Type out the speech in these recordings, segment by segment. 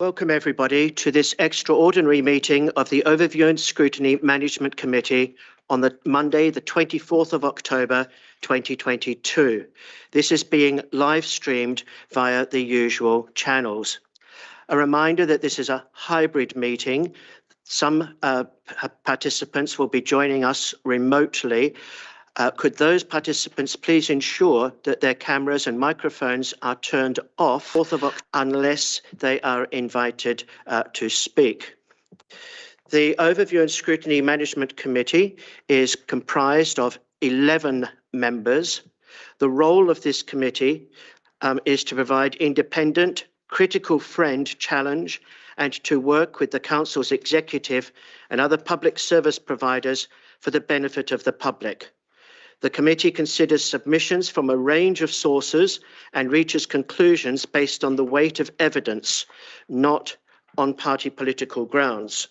Welcome everybody to this extraordinary meeting of the Overview and Scrutiny Management Committee on the Monday, the 24th of October, 2022. This is being live streamed via the usual channels. A reminder that this is a hybrid meeting. Some participants will be joining us remotely. Could those participants please ensure that their cameras and microphones are turned off unless they are invited to speak? The Overview and Scrutiny Management Committee is comprised of 11 members. The role of this committee is to provide independent, critical friend challenge and to work with the Council's executive and other public service providers for the benefit of the public. The committee considers submissions from a range of sources and reaches conclusions based on the weight of evidence, not on party political grounds.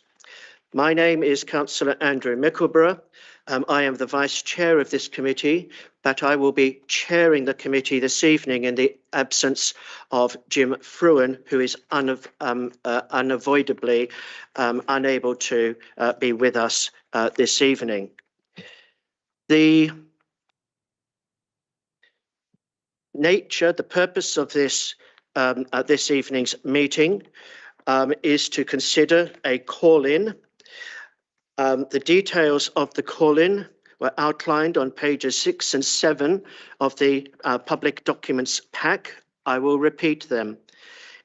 My name is Councillor Andrew Mickleborough. I am the Vice Chair of this committee, but I will be chairing the committee this evening in the absence of Jim Fruin, who is unavoidably unable to be with us this evening. The purpose of this this evening's meeting is to consider a call-in. The details of the call-in were outlined on pages 6 and 7 of the public documents pack. I will repeat them.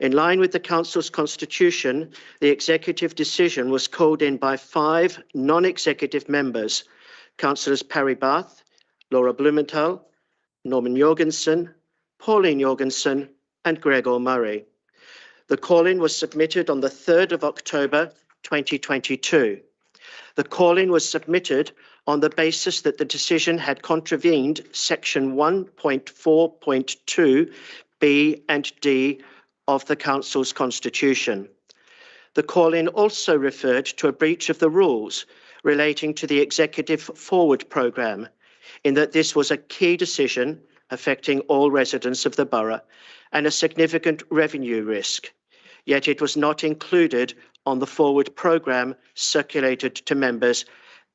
In line with the Council's constitution, the executive decision was called in by 5 non-executive members, Councillors Parry Bath, Laura Blumenthal, Norman Jorgensen, Pauline Jorgensen, and Gregor Murray. The call-in was submitted on the 3rd of October, 2022. The call-in was submitted on the basis that the decision had contravened section 1.4.2 B and D of the Council's constitution. The call-in also referred to a breach of the rules relating to the Executive Forward Programme, in that this was a key decision affecting all residents of the borough and a significant revenue risk, yet it was not included on the Forward Programme circulated to members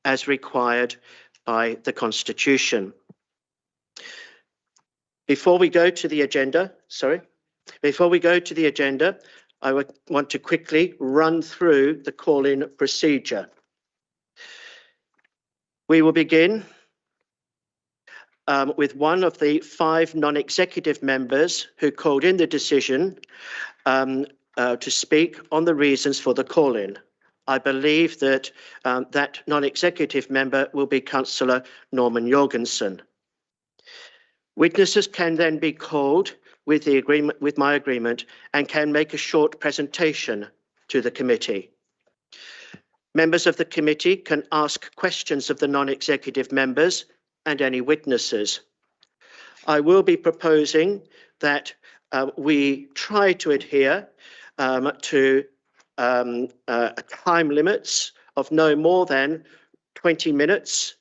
as required by the Constitution. Before we go to the agenda, I would want to quickly run through the call-in procedure. We will begin with one of the 5 non-executive members who called in the decision to speak on the reasons for the call-in. I believe that that non-executive member will be Councillor Norman Jorgensen. Witnesses can then be called with my agreement and can make a short presentation to the committee. Members of the committee can ask questions of the non-executive members and any witnesses. I will be proposing that we try to adhere to time limits of no more than 20 minutes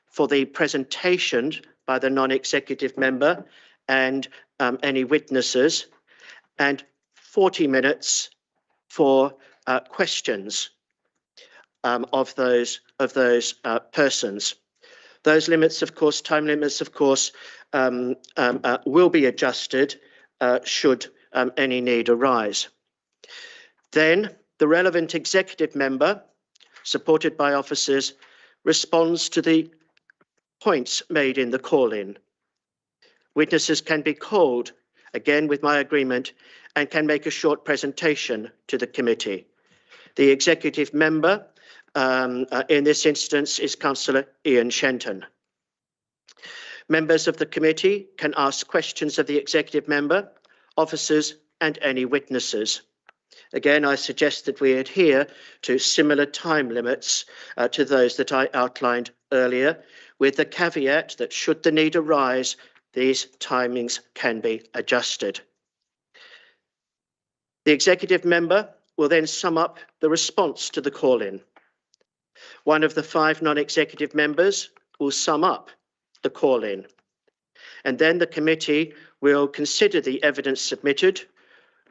for the presentation by the non-executive member and any witnesses, and 40 minutes for questions of those persons. Those limits, of course, time limits, of course, will be adjusted should any need arise. Then the relevant executive member, supported by officers, responds to the points made in the call-in. Witnesses can be called, again with my agreement, and can make a short presentation to the committee. The executive member in this instance is Councillor Ian Shenton. Members of the committee can ask questions of the executive member, officers, and any witnesses. Again, I suggest that we adhere to similar time limits to those that I outlined earlier, with the caveat that should the need arise, these timings can be adjusted. The executive member will then sum up the response to the call-in. One of the 5 non-executive members will sum up the call-in, and then the committee will consider the evidence submitted,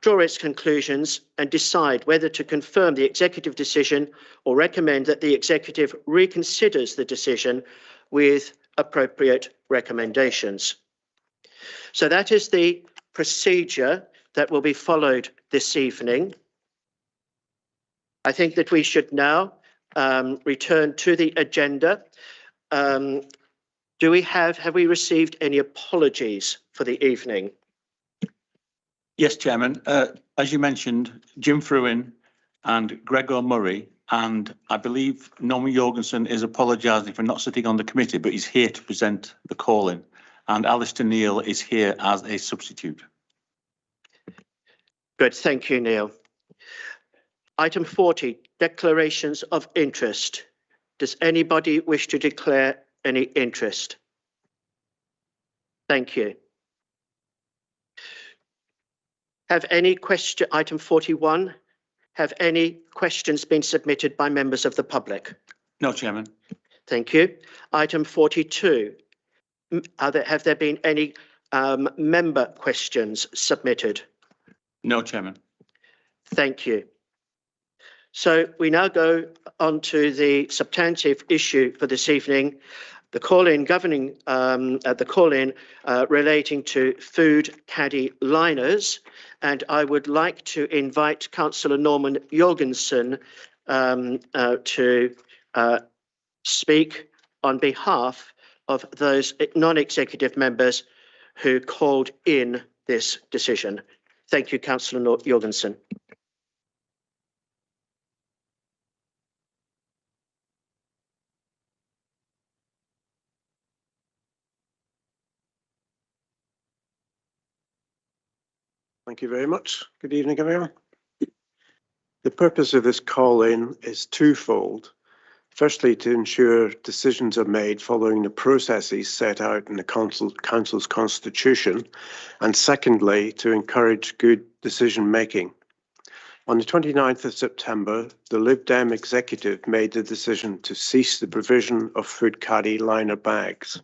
draw its conclusions and decide whether to confirm the executive decision or recommend that the executive reconsiders the decision with appropriate recommendations. So that is the procedure that will be followed this evening. I think that we should now return to the agenda. Have we received any apologies for the evening? Yes, Chairman. As you mentioned, Jim Fruin and Gregor Murray, and I believe Norman Jorgensen is apologising for not sitting on the committee, but he's here to present the call-in. And Alistair Neil is here as a substitute. Good, thank you, Neil. Item 40, declarations of interest. Does anybody wish to declare any interest? Thank you. Have any question, item 41, have any questions been submitted by members of the public? No, Chairman. Thank you. Item 42, have there been any member questions submitted? No, Chairman. Thank you. So we now go on to the substantive issue for this evening, the call-in relating to food caddy liners. And I would like to invite Councillor Norman Jorgensen to speak on behalf of those non-executive members who called in this decision. Thank you, Councillor Jorgensen. Thank you very much. Good evening, everyone. The purpose of this call-in is twofold. Firstly, to ensure decisions are made following the processes set out in the Council's constitution, and secondly, to encourage good decision-making. On the 29th of September, the Lib Dem executive made the decision to cease the provision of food caddy liner bags.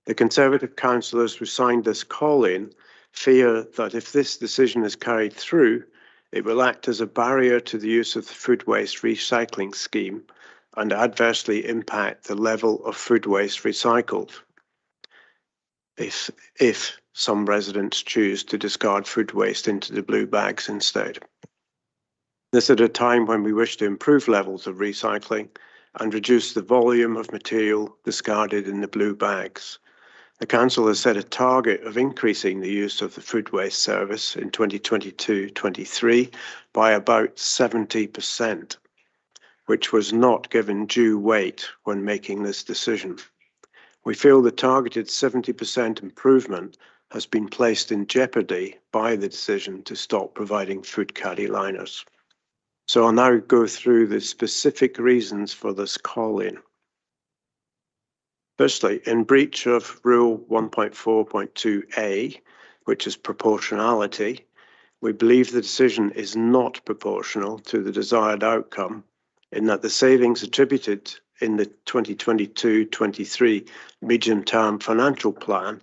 The Conservative councillors who signed this call-in fear that if this decision is carried through, it will act as a barrier to the use of the food waste recycling scheme and adversely impact the level of food waste recycled if some residents choose to discard food waste into the blue bags instead. This at a time when we wish to improve levels of recycling and reduce the volume of material discarded in the blue bags. The Council has set a target of increasing the use of the food waste service in 2022-23 by about 70%, which was not given due weight when making this decision. We feel the targeted 70% improvement has been placed in jeopardy by the decision to stop providing food caddy liners. So I'll now go through the specific reasons for this call-in. Firstly, in breach of Rule 1.4.2a, which is proportionality, we believe the decision is not proportional to the desired outcome in that the savings attributed in the 2022-23 medium-term financial plan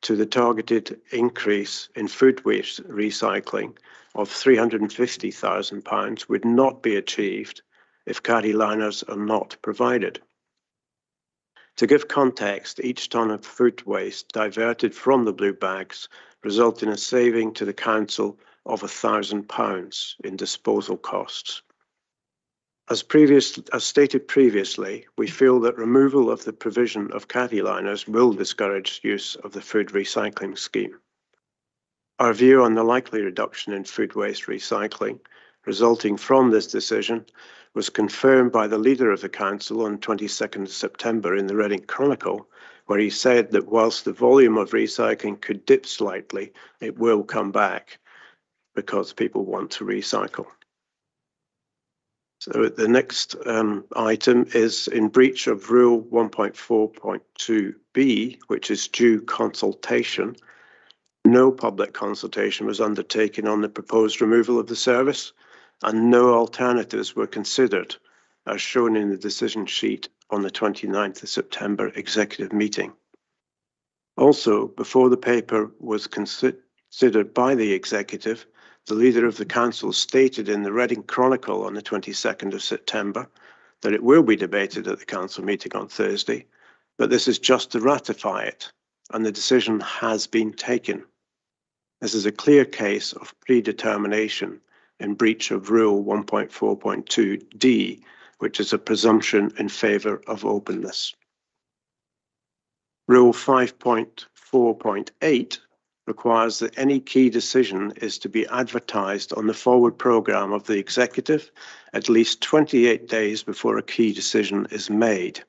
to the targeted increase in food waste recycling of £350,000 would not be achieved if caddy liners are not provided. To give context, each tonne of food waste diverted from the blue bags result in a saving to the Council of £1,000 in disposal costs. As stated previously, we feel that removal of the provision of caddy liners will discourage use of the food recycling scheme. Our view on the likely reduction in food waste recycling resulting from this decision was confirmed by the leader of the Council on 22nd September in the Reading Chronicle, where he said that whilst the volume of recycling could dip slightly, it will come back because people want to recycle. So the next item is in breach of Rule 1.4.2b, which is due consultation. No public consultation was undertaken on the proposed removal of the service, and no alternatives were considered, as shown in the decision sheet on the 29th of September executive meeting. Also, before the paper was considered by the executive, the leader of the council stated in the Reading Chronicle on the 22nd of September that it will be debated at the council meeting on Thursday, but this is just to ratify it, and the decision has been taken. This is a clear case of predetermination in breach of Rule 1.4.2d, which is a presumption in favour of openness. Rule 5.4.8 requires that any key decision is to be advertised on the forward programme of the executive at least 28 days before a key decision is made.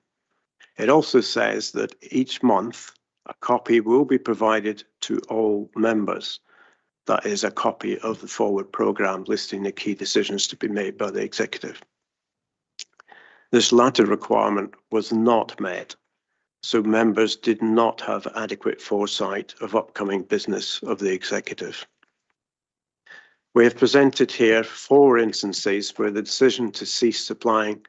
It also says that each month a copy will be provided to all members. That is a copy of the forward programme listing the key decisions to be made by the executive. This latter requirement was not met, so members did not have adequate foresight of upcoming business of the executive. We have presented here 4 instances where the decision to cease supplying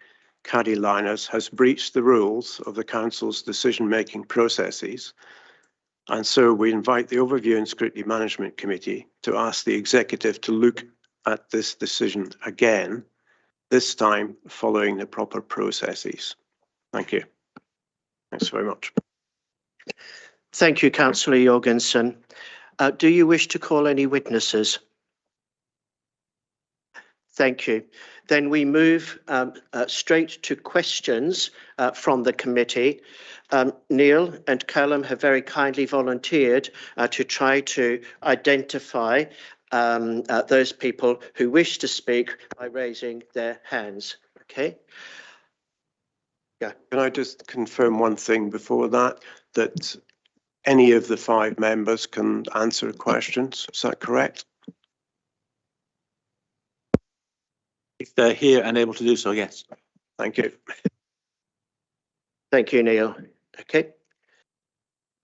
caddy liners has breached the rules of the council's decision-making processes, and so we invite the Overview and Scrutiny Management Committee to ask the executive to look at this decision again, this time following the proper processes. Thank you. Thanks very much. Thank you, Councillor Jorgensen. Do you wish to call any witnesses? Thank you. Then we move straight to questions from the committee. Neil and Callum have very kindly volunteered to try to identify those people who wish to speak by raising their hands. Okay. Yeah. Can I just confirm one thing before that, that any of the 5 members can answer questions? Is that correct? If they're here and able to do so, yes. Thank you. Thank you, Neil. Okay.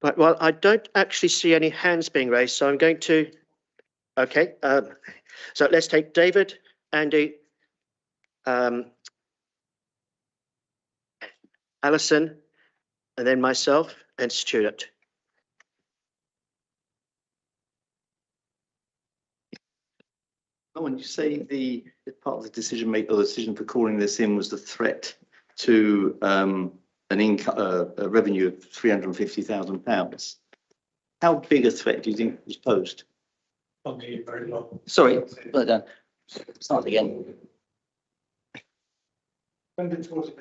Right, well, I don't actually see any hands being raised, so I'm going to... Okay. So let's take David, Andy, Alison, and then myself and Stuart. When you say the part of the decision the decision for calling this in was the threat to a revenue of £350,000, how big a threat do you think was posed? Very long. Sorry, well done. Start again. Sorry,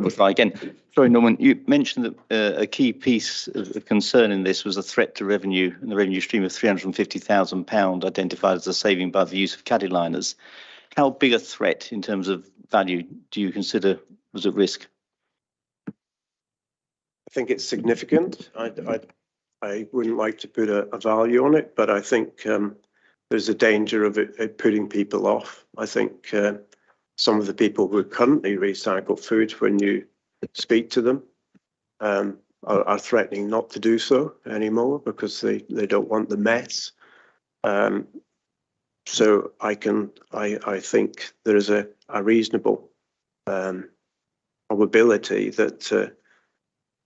we'll try again. Sorry, Norman, you mentioned that a key piece of concern in this was a threat to revenue and the revenue stream of £350,000 identified as a saving by the use of caddy liners. How big a threat in terms of value do you consider was at risk? I think it's significant. I wouldn't like to put a value on it, but I think there's a danger of it putting people off. I think some of the people who currently recycle food, when you speak to them, are threatening not to do so anymore because they don't want the mess. So I think there is a reasonable probability that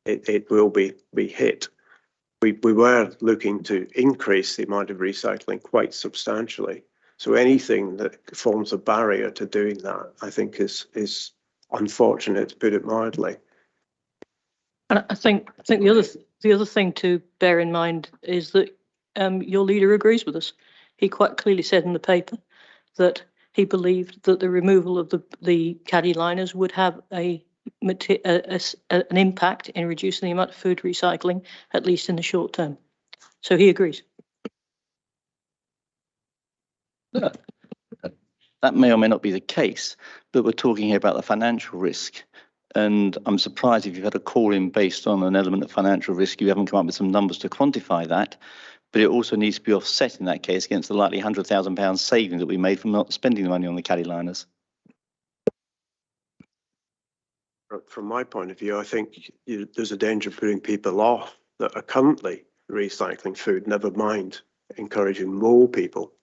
it will be hit. We were looking to increase the amount of recycling quite substantially. So anything that forms a barrier to doing that, I think, is unfortunate, to put it mildly. And I think the other thing to bear in mind is that your leader agrees with us. He quite clearly said in the paper that he believed that the removal of the caddy liners would have an impact in reducing the amount of food recycling, at least in the short term. So he agrees. That may or may not be the case, but we're talking here about the financial risk. And I'm surprised if you've had a call in based on an element of financial risk, you haven't come up with some numbers to quantify that. But it also needs to be offset in that case against the likely £100,000 saving that we made from not spending the money on the caddy liners. From my point of view, I think there's a danger of putting people off that are currently recycling food, never mind encouraging more people.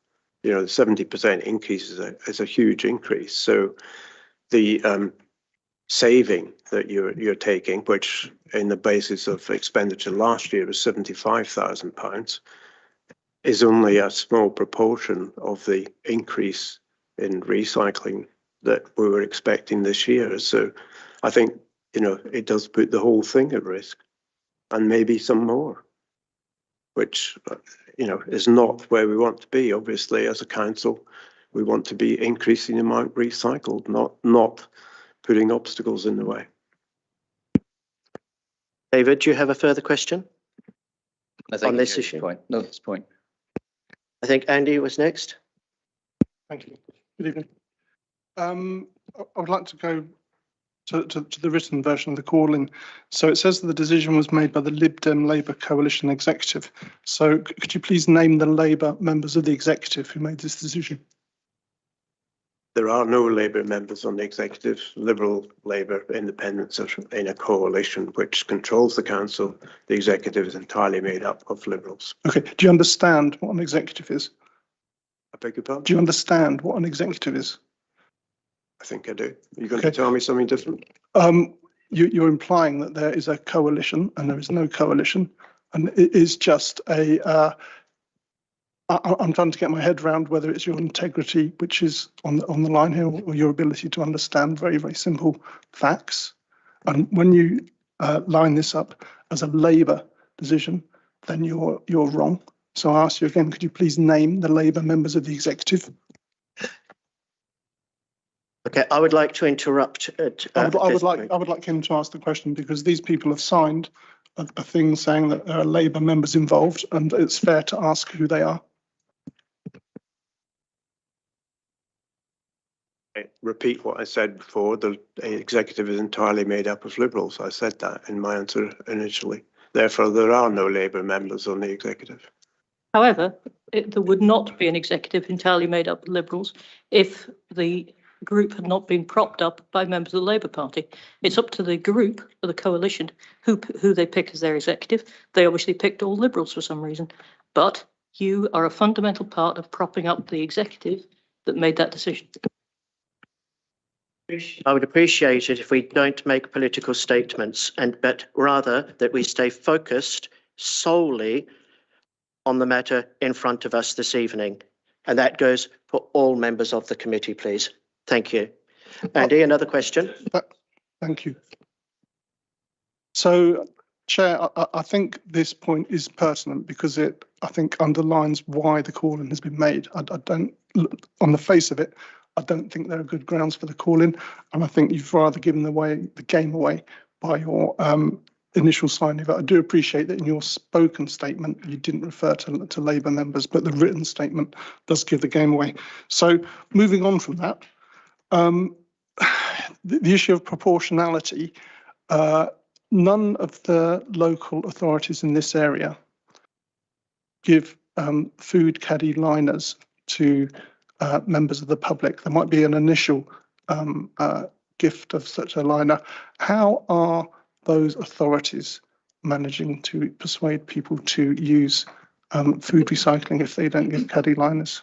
You know, the 70% increase is a huge increase. So the saving that you're taking, which in the basis of expenditure last year was £75,000, is only a small proportion of the increase in recycling that we were expecting this year. So I think, it does put the whole thing at risk, and maybe some more, which, is not where we want to be. Obviously, as a council, we want to be increasing the amount recycled, not putting obstacles in the way. David, do you have a further question? No, thank On you, this at issue? point. No, at this point. I think Andy was next. Thank you. Good evening. I would like to go to the written version of the call-in. So it says that the decision was made by the Lib Dem Labour Coalition Executive. So could you please name the Labour members of the executive who made this decision? There are no Labour members on the executive. Liberal, Labour, Independents are in a coalition which controls the council. The executive is entirely made up of Liberals. Okay. Do you understand what an executive is? I beg your pardon? Do you understand what an executive is? I think I do. Are you going Okay. to tell me something different? You're implying that there is a coalition, and there is no coalition, and it is just a. I'm trying to get my head around whether it's your integrity which is on the line here, or your ability to understand very, very simple facts. And when you line this up as a Labour decision, then you're wrong. So I ask you again, could you please name the Labour members of the executive? Okay, I would like to interrupt. I would like him to ask the question, because these people have signed a thing saying that there are Labour members involved, and it's fair to ask who they are. I repeat what I said before. The executive is entirely made up of Liberals. I said that in my answer initially. Therefore, there are no Labour members on the executive. However, there would not be an executive entirely made up of Liberals if the group had not been propped up by members of the Labour Party. It's up to the group or the coalition who they pick as their executive. They obviously picked all Liberals for some reason, but you are a fundamental part of propping up the executive that made that decision. I would appreciate it if we don't make political statements, but rather that we stay focused solely on the matter in front of us this evening. And that goes for all members of the committee, please. Thank you. Andy, another question? Thank you. So, Chair, I think this point is pertinent because it, I think, underlines why the call-in has been made. I don't, on the face of it, I don't think there are good grounds for the call-in, and I think you've rather given the game away by your initial signing of it. I do appreciate that in your spoken statement you didn't refer to Labour members, but the written statement does give the game away. So, moving on from that, the issue of proportionality, none of the local authorities in this area give food caddy liners to members of the public. There might be an initial gift of such a liner. How are those authorities managing to persuade people to use food recycling if they don't give caddy liners?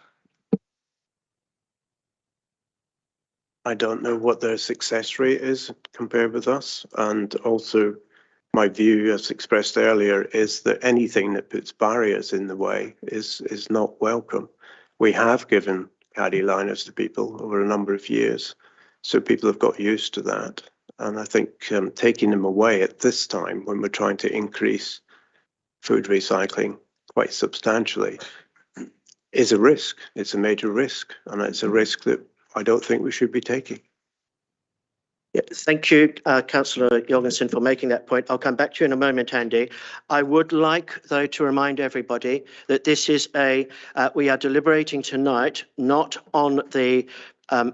I don't know what their success rate is compared with us. And also my view, as expressed earlier, is that anything that puts barriers in the way is not welcome. We have given caddy liners to people over a number of years, so people have got used to that. And I think taking them away at this time, when we're trying to increase food recycling quite substantially, is a risk. It's a major risk, and it's a risk that I don't think we should be taking. Yeah, thank you, Councillor Jorgensen, for making that point. I'll come back to you in a moment, Andy. I would like, though, to remind everybody that this is we are deliberating tonight, not on the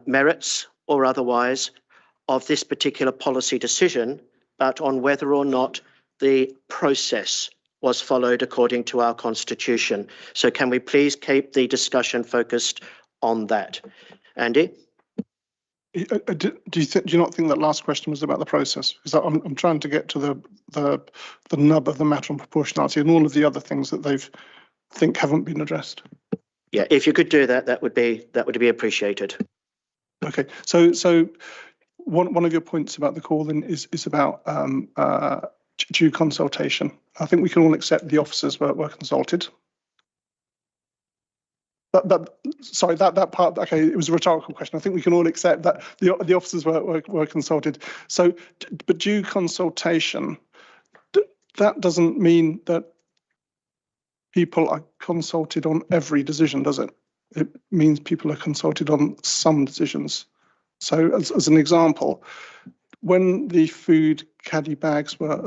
merits or otherwise of this particular policy decision, but on whether or not the process was followed according to our constitution. So can we please keep the discussion focused on that? Andy? Do you not think that last question was about the process? Because I'm trying to get to the nub of the matter on proportionality and all of the other things that they've think haven't been addressed. Yeah, if you could do that, that would be appreciated. Okay, so one of your points about the call-in is about due consultation. I think we can all accept the officers were consulted. Sorry, that part, okay, it was a rhetorical question. I think we can all accept that the officers were consulted. So, but due consultation, that doesn't mean that people are consulted on every decision, does it? It means people are consulted on some decisions. So as an example, when the food caddy bags were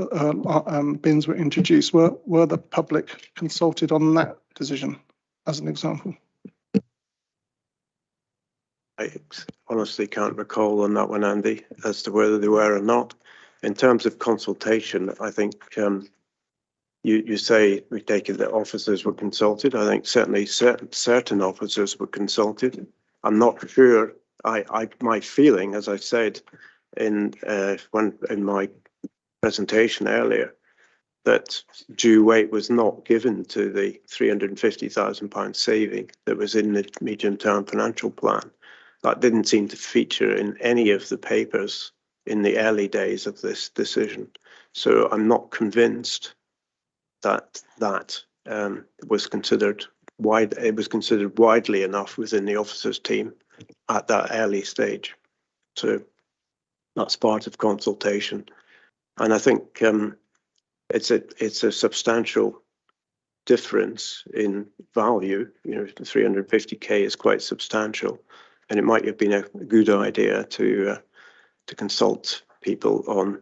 bins were introduced, were the public consulted on that decision, as an example? I honestly can't recall on that one, Andy, as to whether they were or not. In terms of consultation, I think you say we take it that officers were consulted. I think certainly certain officers were consulted. I'm not sure. My feeling, as I said in my presentation earlier, that due weight was not given to the £350,000 saving that was in the medium-term financial plan. That didn't seem to feature in any of the papers in the early days of this decision. So I'm not convinced that was considered widely enough within the officers' team at that early stage. So that's part of consultation, and I think it's a substantial difference in value. You know, 350k is quite substantial, and it might have been a good idea to consult people on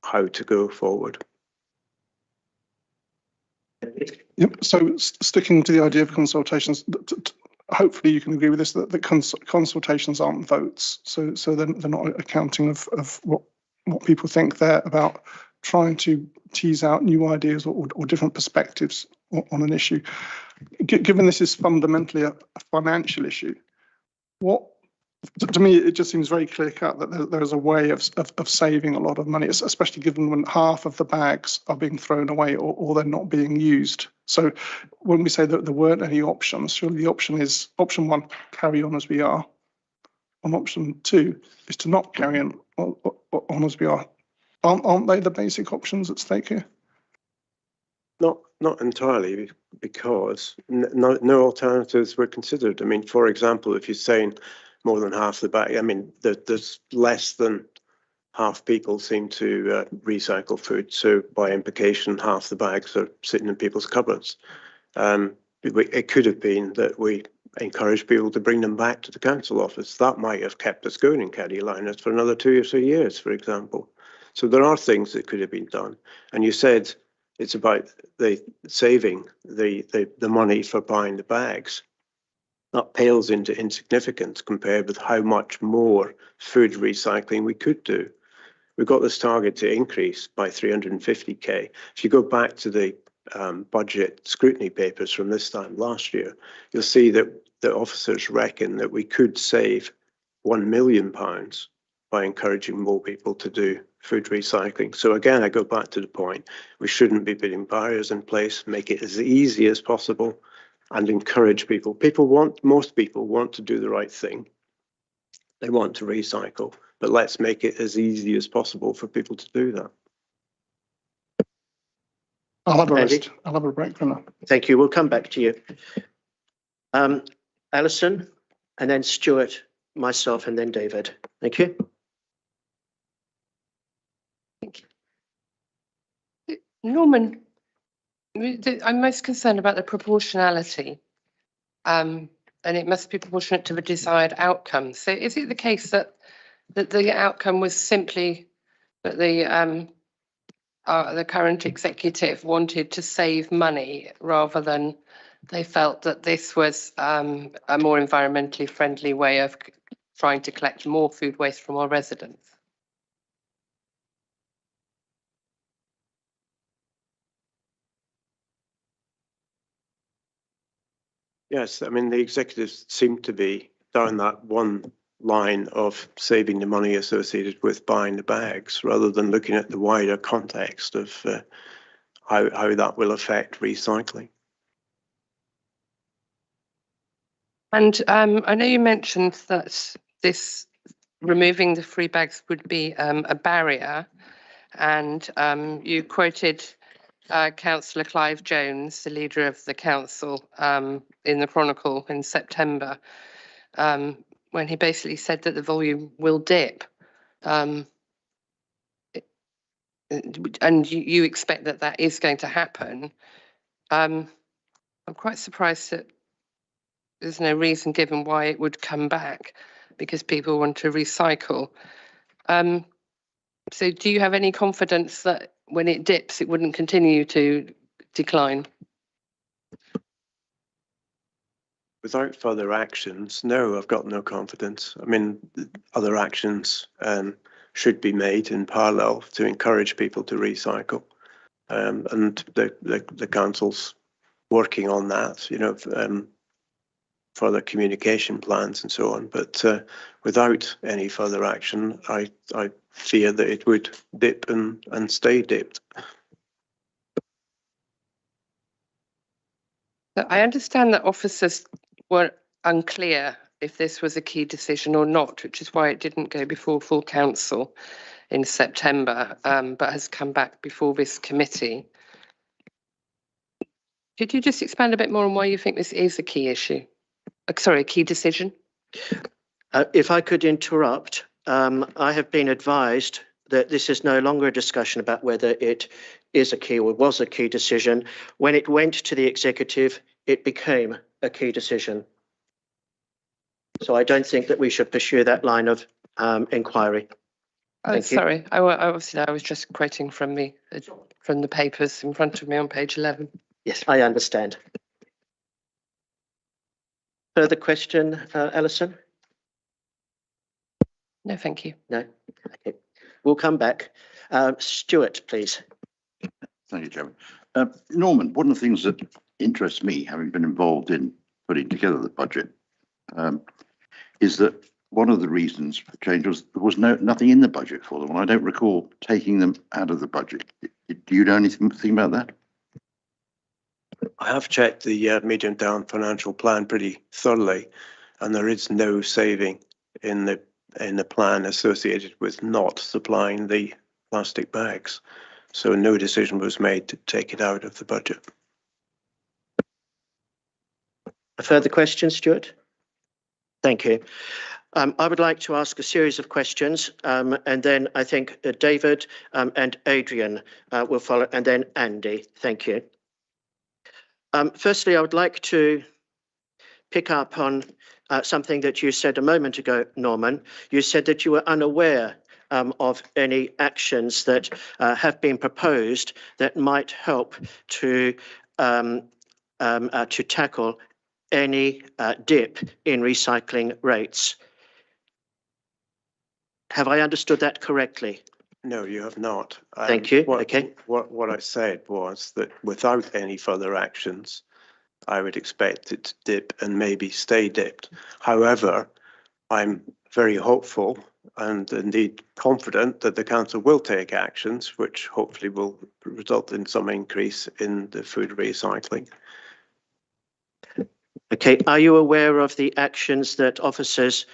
how to go forward. Yep. So sticking to the idea of consultations, hopefully you can agree with this, that the consultations aren't votes. So they're not accounting of what people think. They're about trying to tease out new ideas or different perspectives on an issue. Given this is fundamentally a financial issue, to me, it just seems very clear cut that there's a way of saving a lot of money, especially given when half of the bags are being thrown away or they're not being used. So when we say that there weren't any options, surely the option is option one, carry on as we are. And option two is to not carry on as we are. Aren't they the basic options at stake here? Not entirely, because no alternatives were considered. I mean, for example, if you're saying more than half the bag, I mean, there's less than half people seem to recycle food. So by implication, half the bags are sitting in people's cupboards. It could have been that we encourage people to bring them back to the council office. That might have kept us going in caddy liners for another 2 or 3 years, for example. So there are things that could have been done. And you said it's about the saving the money for buying the bags. That pales into insignificance compared with how much more food recycling we could do. We've got this target to increase by 350k. If you go back to the budget scrutiny papers from this time last year, you'll see that the officers reckon that we could save £1 million by encouraging more people to do food recycling. So again, I go back to the point, we shouldn't be putting barriers in place, make it as easy as possible and encourage people. Most people want to do the right thing. They want to recycle, but let's make it as easy as possible for people to do that. I'll have a rest. I'll have a break for now. Thank you. We'll come back to you. Alison, and then Stuart, myself, and then David. Thank you. Thank you. Norman, I'm most concerned about the proportionality, and it must be proportionate to the desired outcome. So is it the case that the outcome was simply that the current executive wanted to save money rather than they felt that this was a more environmentally friendly way of trying to collect more food waste from our residents? Yes, I mean, the executives seem to be down that one line of saving the money associated with buying the bags rather than looking at the wider context of how that will affect recycling. And I know you mentioned that this removing the free bags would be a barrier, and you quoted Councillor Clive Jones, the leader of the council, in the Chronicle in September, when he basically said that the volume will dip. And you expect that that is going to happen. I'm quite surprised that there's no reason given why it would come back, because people want to recycle. So do you have any confidence that when it dips, it wouldn't continue to decline? Without further actions, no, I've got no confidence. I mean, other actions should be made in parallel to encourage people to recycle. And the council's working on that, you know, further communication plans and so on. But without any further action, I fear that it would dip and stay dipped. I understand that officers were unclear if this was a key decision or not, which is why it didn't go before full council in September, but has come back before this committee. Could you just expand a bit more on why you think this is a key issue? Sorry, a key decision? If I could interrupt, I have been advised that this is no longer a discussion about whether it is a key or was a key decision. When it went to the executive, it became a key decision. So I don't think that we should pursue that line of inquiry. Oh, Thank you. sorry. I was just quoting from the papers in front of me on page 11. Yes, I understand. Further question, Alison? No, thank you. No? Okay. We'll come back. Stuart, please. Thank you, Chairman. Norman, one of the things that interests me, having been involved in putting together the budget, is that one of the reasons for change was there was nothing in the budget for them, and I don't recall taking them out of the budget. Do you know anything about that? I have checked the medium-term financial plan pretty thoroughly, and there is no saving in the plan associated with not supplying the plastic bags. So no decision was made to take it out of the budget. A further question, Stuart? Thank you. I would like to ask a series of questions, and then I think David and Adrian will follow, and then Andy. Thank you. Firstly, I would like to pick up on something that you said a moment ago, Norman. You said that you were unaware of any actions that have been proposed that might help to tackle any dip in recycling rates. Have I understood that correctly? No, you have not. Thank you. Okay. What I said was that without any further actions, I would expect it to dip and maybe stay dipped. However, I'm very hopeful and indeed confident that the council will take actions which hopefully will result in some increase in the food recycling. Okay. Are you aware of the actions that officers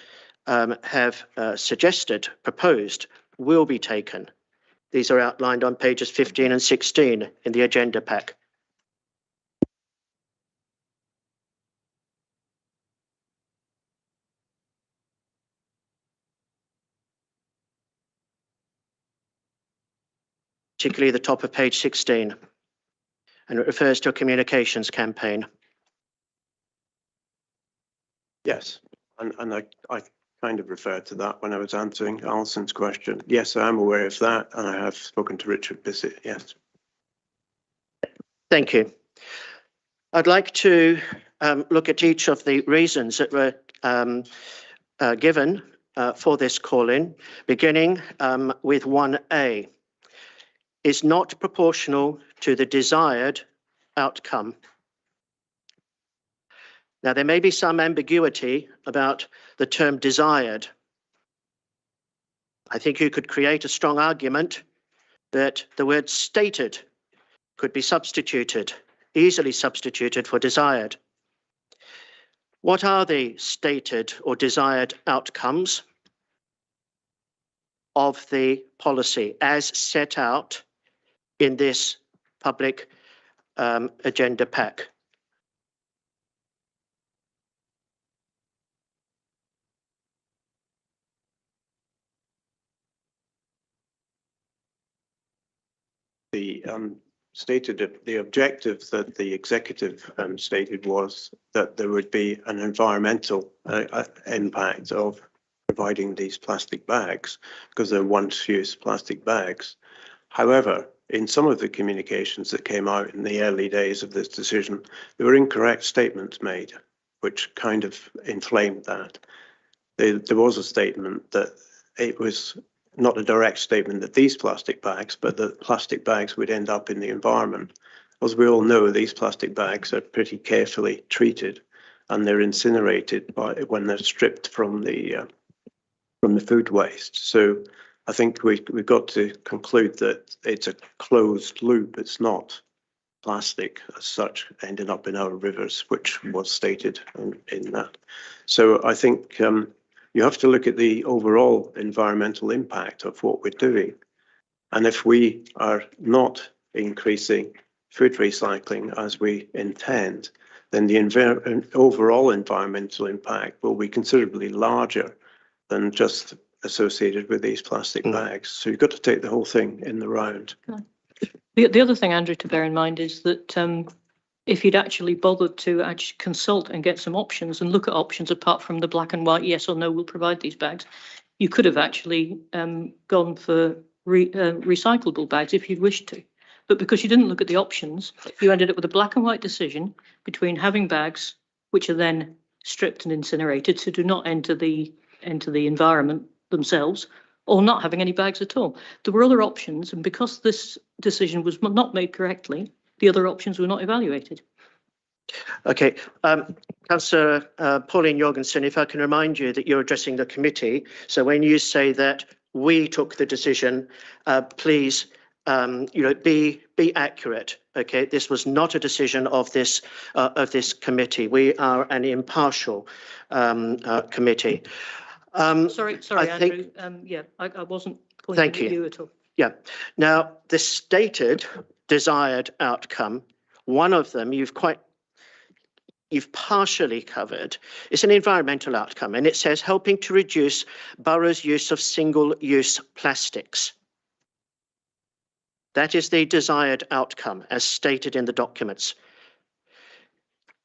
have suggested, proposed, will be taken? These are outlined on pages 15 and 16 in the agenda pack. Particularly the top of page 16, and it refers to a communications campaign. Yes, and I kind of referred to that when I was answering Alison's question. Yes, I am aware of that, and I have spoken to Richard Bissett, yes. Thank you. I'd like to look at each of the reasons that were given for this call-in, beginning with 1A. Is not proportional to the desired outcome. Now, there may be some ambiguity about the term desired. I think you could create a strong argument that the word stated could be substituted, easily substituted for desired. What are the stated or desired outcomes of the policy as set out in this public agenda pack. The the objective that the executive stated was that there would be an environmental impact of providing these plastic bags because they're once-use plastic bags. However, in some of the communications that came out in the early days of this decision, there were incorrect statements made, which kind of inflamed that. There was a statement that it was not a direct statement that these plastic bags, but that plastic bags would end up in the environment. As we all know, these plastic bags are pretty carefully treated and they're incinerated when they're stripped from the food waste. So I think we've got to conclude that it's a closed loop. It's not plastic as such ending up in our rivers, which was stated in that. So I think you have to look at the overall environmental impact of what we're doing. And if we are not increasing food recycling as we intend, then the overall environmental impact will be considerably larger than just associated with these plastic bags. So you've got to take the whole thing in the round. The other thing, Andrew, to bear in mind is that if you'd actually bothered to actually consult and get some options and look at options apart from the black and white, yes or no, we'll provide these bags, you could have actually gone for recyclable bags if you'd wished to. But because you didn't look at the options, you ended up with a black and white decision between having bags which are then stripped and incinerated, so do not enter the environment themselves, or not having any bags at all. There were other options, and because this decision was not made correctly, the other options were not evaluated. Okay, Councillor Pauline Jorgensen, if I can remind you that you're addressing the committee. So when you say that we took the decision, please, be accurate. Okay, this was not a decision of this committee. We are an impartial committee. Sorry, Andrew. I wasn't pointing at you at all. Yeah. Now, the stated desired outcome, one of them you've partially covered. It's an environmental outcome, and it says helping to reduce boroughs' use of single-use plastics. That is the desired outcome, as stated in the documents.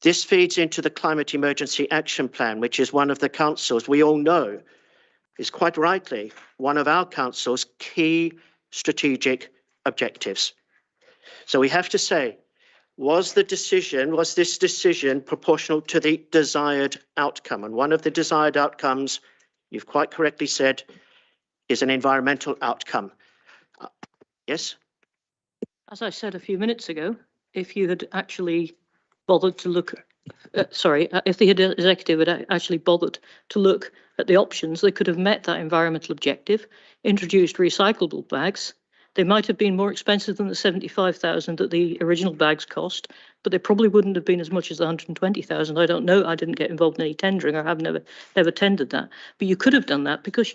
This feeds into the Climate Emergency Action Plan, which is one of the council's, we all know, is quite rightly one of our council's key strategic objectives. So we have to say, was this decision proportional to the desired outcome? And one of the desired outcomes, you've quite correctly said, is an environmental outcome. Yes? As I said a few minutes ago, if you had actually bothered to look, if the executive had actually bothered to look at the options, they could have met that environmental objective, introduced recyclable bags. They might have been more expensive than the 75,000 that the original bags cost, but they probably wouldn't have been as much as the 120,000. I don't know. I didn't get involved in any tendering. I have never tendered that. But you could have done that because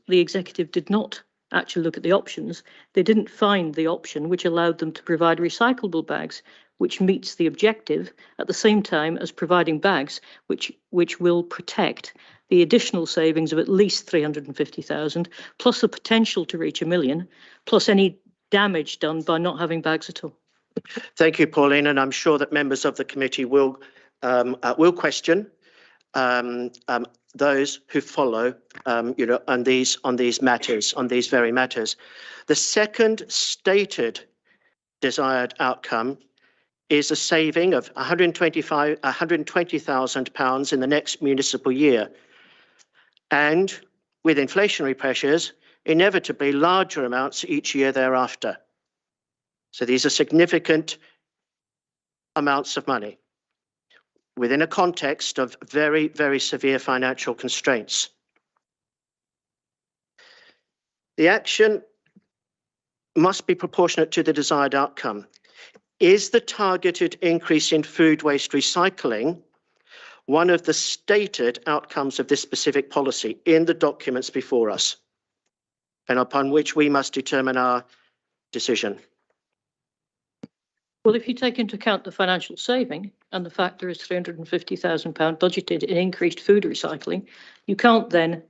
the executive did not actually look at the options. They didn't find the option which allowed them to provide recyclable bags, which meets the objective at the same time as providing bags which will protect the additional savings of at least 350,000, plus the potential to reach 1 million, plus any damage done by not having bags at all. Thank you, Pauline, and I'm sure that members of the committee will question those who follow, on these very matters. The second stated desired outcome is a saving of £120,000 in the next municipal year. And with inflationary pressures, inevitably larger amounts each year thereafter. So these are significant amounts of money within a context of very, very severe financial constraints. The action must be proportionate to the desired outcome. Is the targeted increase in food waste recycling one of the stated outcomes of this specific policy in the documents before us, and upon which we must determine our decision? Well, if you take into account the financial saving and the fact there is £350,000 budgeted in increased food recycling, you can't then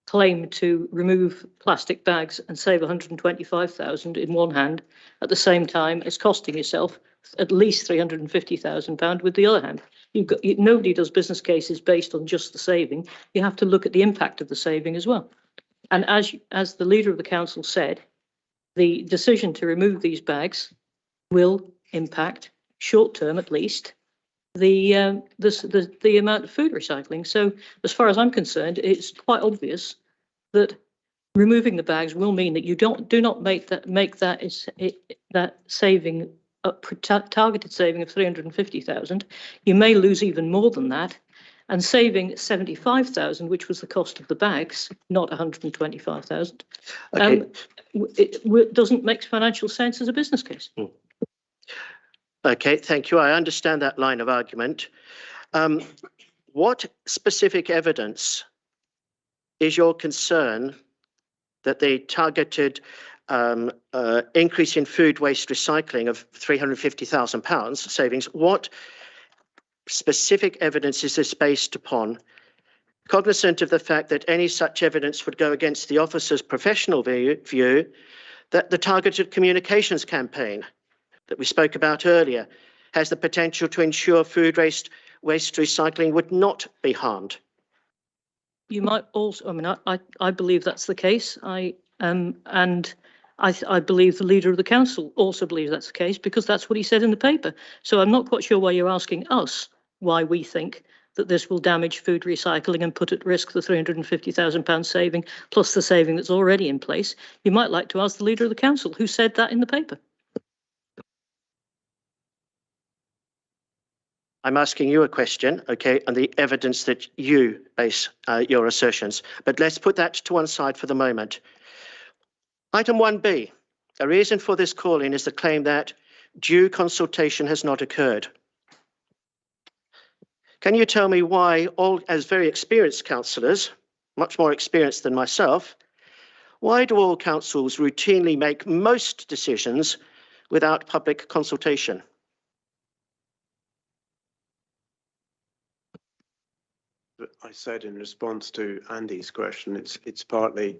claim to remove plastic bags and save 125,000 in one hand at the same time as costing yourself at least £350,000 with the other hand. Nobody does business cases based on just the saving. You have to look at the impact of the saving as well. And as the leader of the council said, the decision to remove these bags will impact, short term at least, the amount of food recycling. So as far as I'm concerned, it's quite obvious that removing the bags will mean that you do not make that saving targeted saving of 350,000. You may lose even more than that, and saving 75,000, which was the cost of the bags, not 125,000. Okay. It doesn't make financial sense as a business case. Okay, thank you. I understand that line of argument. What specific evidence is your concern that the targeted increase in food waste recycling of £350,000 savings, what specific evidence is this based upon? Cognizant of the fact that any such evidence would go against the officer's professional view that the targeted communications campaign that we spoke about earlier has the potential to ensure food waste recycling would not be harmed. You might also, I mean, I believe that's the case. I believe the leader of the council also believes that's the case because that's what he said in the paper. So I'm not quite sure why you're asking us why we think that this will damage food recycling and put at risk the £350,000 saving plus the saving that's already in place. You might like to ask the leader of the council who said that in the paper. I'm asking you a question, okay, and the evidence that you base your assertions. But let's put that to one side for the moment. Item 1B, a reason for this call-in is the claim that due consultation has not occurred. Can you tell me why all, as very experienced councillors, much more experienced than myself, why do all councils routinely make most decisions without public consultation? I said in response to Andy's question, it's partly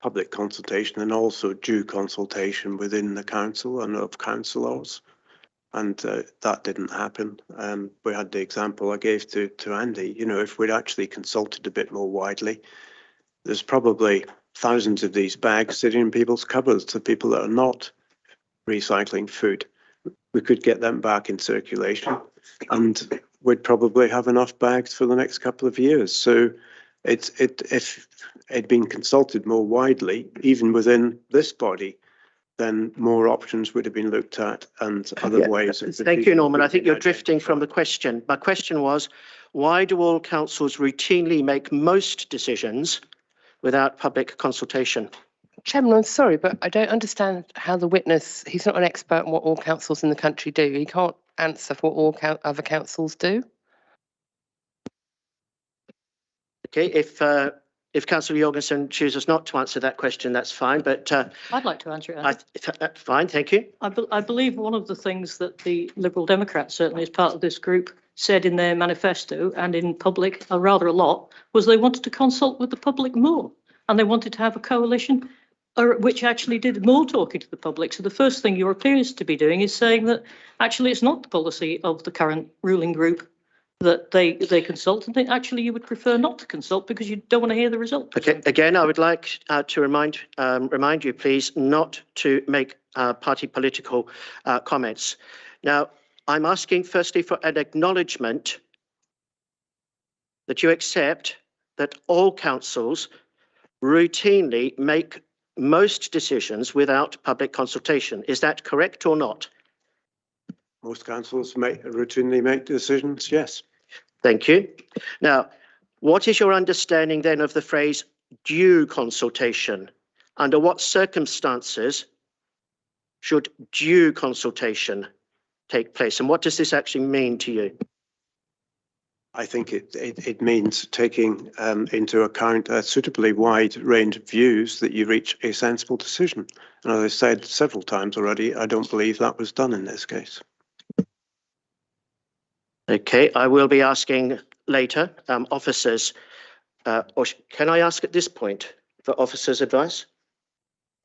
public consultation and also due consultation within the council and of councillors. And that didn't happen. We had the example I gave to Andy. You know, if we'd actually consulted a bit more widely, there's probably thousands of these bags sitting in people's cupboards, the people that are not recycling food. We could get them back in circulation and we'd probably have enough bags for the next couple of years. So if it'd been consulted more widely, even within this body, then more options would have been looked at and other ways. Thank you, Norman. I think you're drifting from the question. My question was, why do all councils routinely make most decisions without public consultation? Chairman, I'm sorry, but I don't understand how the witness, he's not an expert on what all councils in the country do. He can't answer for what all other councils do. Okay, if Councillor Jorgensen chooses not to answer that question, that's fine, but I'd like to answer it. fine, thank you. I believe one of the things that the Liberal Democrats, certainly as part of this group, said in their manifesto and in public, rather a lot, was they wanted to consult with the public more and they wanted to have a coalition which actually did more talking to the public. So the first thing your appears to be doing is saying that actually it's not the policy of the current ruling group that they consult, and actually you would prefer not to consult because you don't want to hear the result. Okay, again, I would like to remind you, please, not to make party political comments. Now, I'm asking firstly for an acknowledgement that you accept that all councils routinely make most decisions without public consultation. Is that correct or not? Most councils routinely make decisions, yes. Thank you. Now, what is your understanding then of the phrase due consultation? Under what circumstances should due consultation take place? And what does this actually mean to you? I think it means taking into account a suitably wide range of views that you reach a sensible decision. And as I said several times already, I don't believe that was done in this case. Okay, I will be asking later, officers, or can I ask at this point for officers' advice?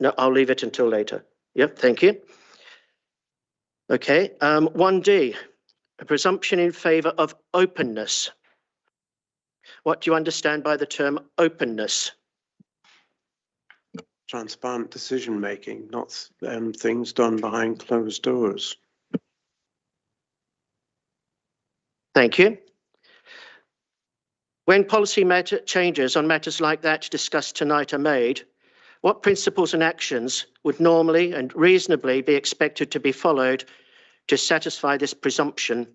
No, I'll leave it until later. Yep, thank you. Okay, 1D, a presumption in favour of openness. What do you understand by the term openness? Transparent decision making, not things done behind closed doors. Thank you. When policy changes on matters like that discussed tonight are made, what principles and actions would normally and reasonably be expected to be followed to satisfy this presumption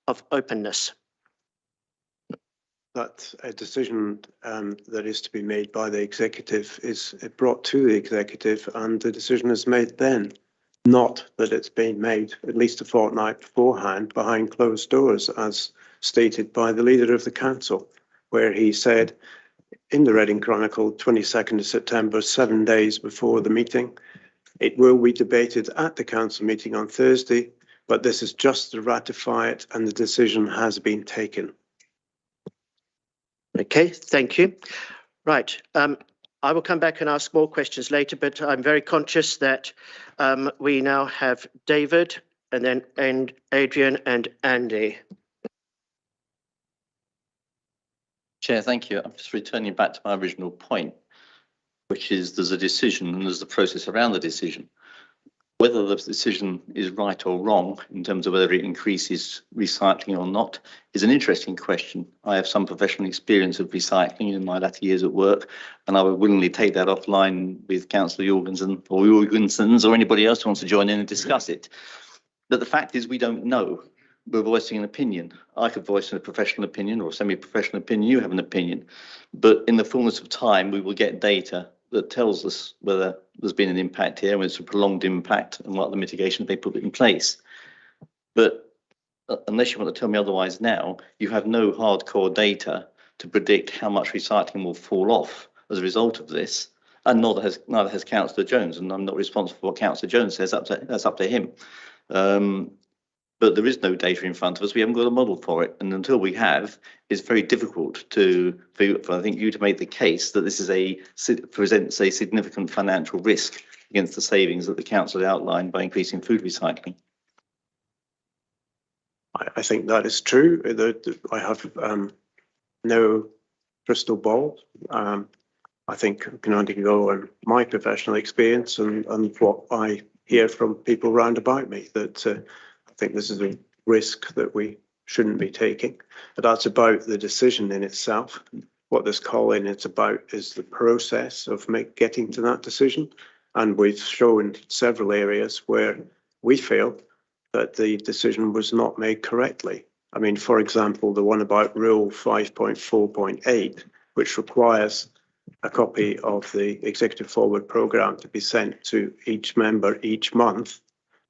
of openness? That a decision that is to be made by the executive is brought to the executive and the decision is made then, not that it's been made at least a fortnight beforehand behind closed doors, as stated by the leader of the council, where he said in the Reading Chronicle, 22nd of September, 7 days before the meeting, it will be debated at the council meeting on Thursday, but this is just to ratify it and the decision has been taken. Okay, thank you. Right, I will come back and ask more questions later, but I'm very conscious that we now have David and then Adrian and Andy. Chair, thank you. I'm just returning back to my original point, which is there's a decision and there's the process around the decision. Whether the decision is right or wrong in terms of whether it increases recycling or not is an interesting question. I have some professional experience of recycling in my latter years at work, and I would willingly take that offline with Councillor Jorgensen or Jorgensens or anybody else who wants to join in and discuss it. But the fact is we don't know. We're voicing an opinion. I could voice a professional opinion or a semi-professional opinion. You have an opinion. But in the fullness of time, we will get data that tells us whether there's been an impact here, whether it's a prolonged impact, and what the mitigations they put in place. But unless you want to tell me otherwise now, you have no hardcore data to predict how much recycling will fall off as a result of this, and neither has Councillor Jones, and I'm not responsible for what Councillor Jones says. That's up to him. But there is no data in front of us. We haven't got a model for it, and until we have, it's very difficult for I think you to make the case that this presents a significant financial risk against the savings that the council outlined by increasing food recycling. I think that is true. I have no crystal ball. I think I can only go on my professional experience and what I hear from people round about me, that I think this is a risk that we shouldn't be taking. But that's about the decision in itself. What this call-in is about is the process of getting to that decision. And we've shown several areas where we feel that the decision was not made correctly. I mean, for example, the one about Rule 5.4.8, which requires a copy of the Executive Forward Programme to be sent to each member each month,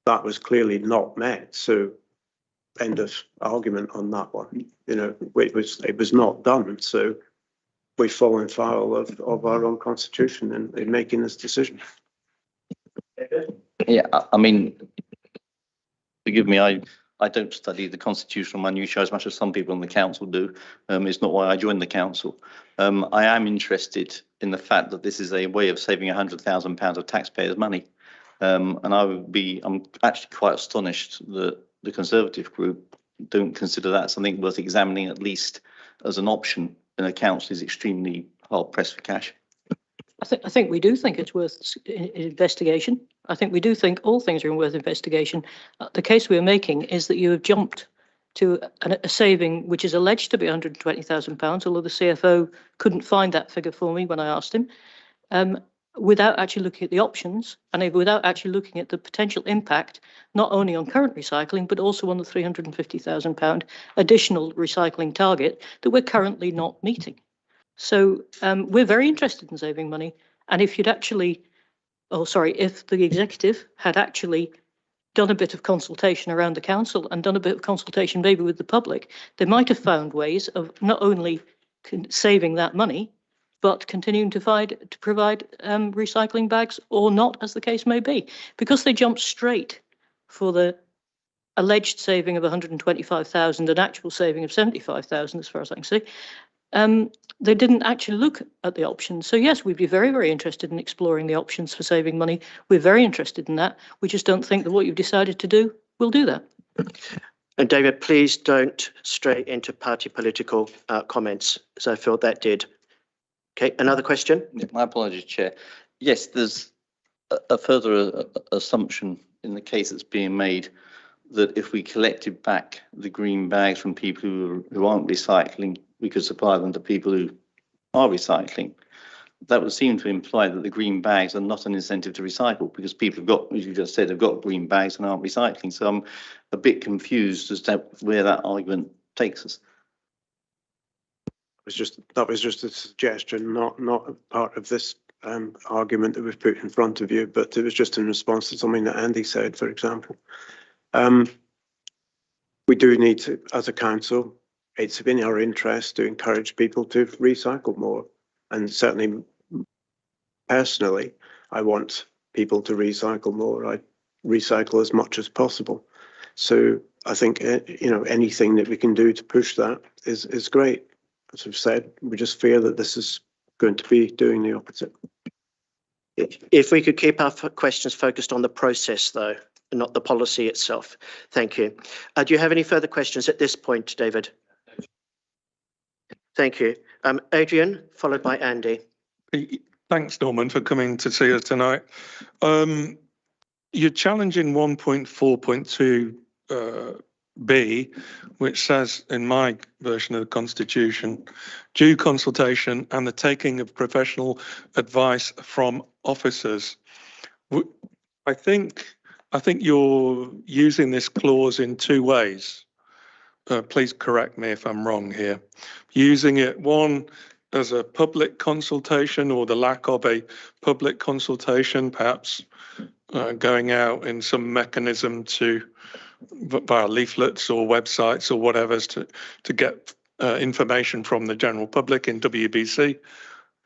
that was clearly not met. So end of argument on that one. You know, it was not done. So we've fallen foul of our own constitution in making this decision. Yeah, I mean, forgive me, I don't study the constitutional minutiae as much as some people on the council do. It's not why I joined the council. I am interested in the fact that this is a way of saving £100,000 of taxpayers' money. And I'm actually quite astonished that the Conservative group don't consider that something worth examining, at least as an option, when a council is extremely hard pressed for cash. I think we do think it's worth investigation. I think we do think all things are worth investigation. The case we're making is that you have jumped to a saving which is alleged to be £120,000, although the CFO couldn't find that figure for me when I asked him, without actually looking at the options and without actually looking at the potential impact, not only on current recycling, but also on the £350,000 additional recycling target that we're currently not meeting. So we're very interested in saving money. And if you'd actually, if the executive had actually done a bit of consultation around the council and done a bit of consultation maybe with the public, they might have found ways of not only saving that money, but continuing to provide recycling bags or not, as the case may be. Because they jumped straight for the alleged saving of 125,000 and actual saving of 75,000, as far as I can see, they didn't actually look at the options. So yes, we'd be very, very interested in exploring the options for saving money. We're very interested in that. We just don't think that what you've decided to do will do that. And David, please don't stray into party political comments, as I felt that did. Okay, another question? Yeah, my apologies, Chair. Yes, there's a further assumption in the case that's being made that if we collected back the green bags from people who aren't recycling, we could supply them to people who are recycling. That would seem to imply that the green bags are not an incentive to recycle, because people have got, as you just said, have got green bags and aren't recycling. So I'm a bit confused as to where that argument takes us. That was just a suggestion, not part of this argument that we've put in front of you, but it was just in response to something that Andy said, for example. We do need to, as a council, it's in our interest to encourage people to recycle more. And certainly, personally, I want people to recycle more. I recycle as much as possible. So I think, anything that we can do to push that is great. As I've said, we just fear that this is going to be doing the opposite. If we could keep our questions focused on the process, though, and not the policy itself. Thank you. Do you have any further questions at this point, David? Thank you. Adrian, followed by Andy. Thanks, Norman, for coming to see us tonight. You're challenging 1.4.2 B, which says in my version of the Constitution, due consultation and the taking of professional advice from officers. I think you're using this clause in two ways. Please correct me if I'm wrong here. Using it, one, as a public consultation or the lack of a public consultation, perhaps going out in some mechanism to via leaflets or websites or whatever to get information from the general public in WBC.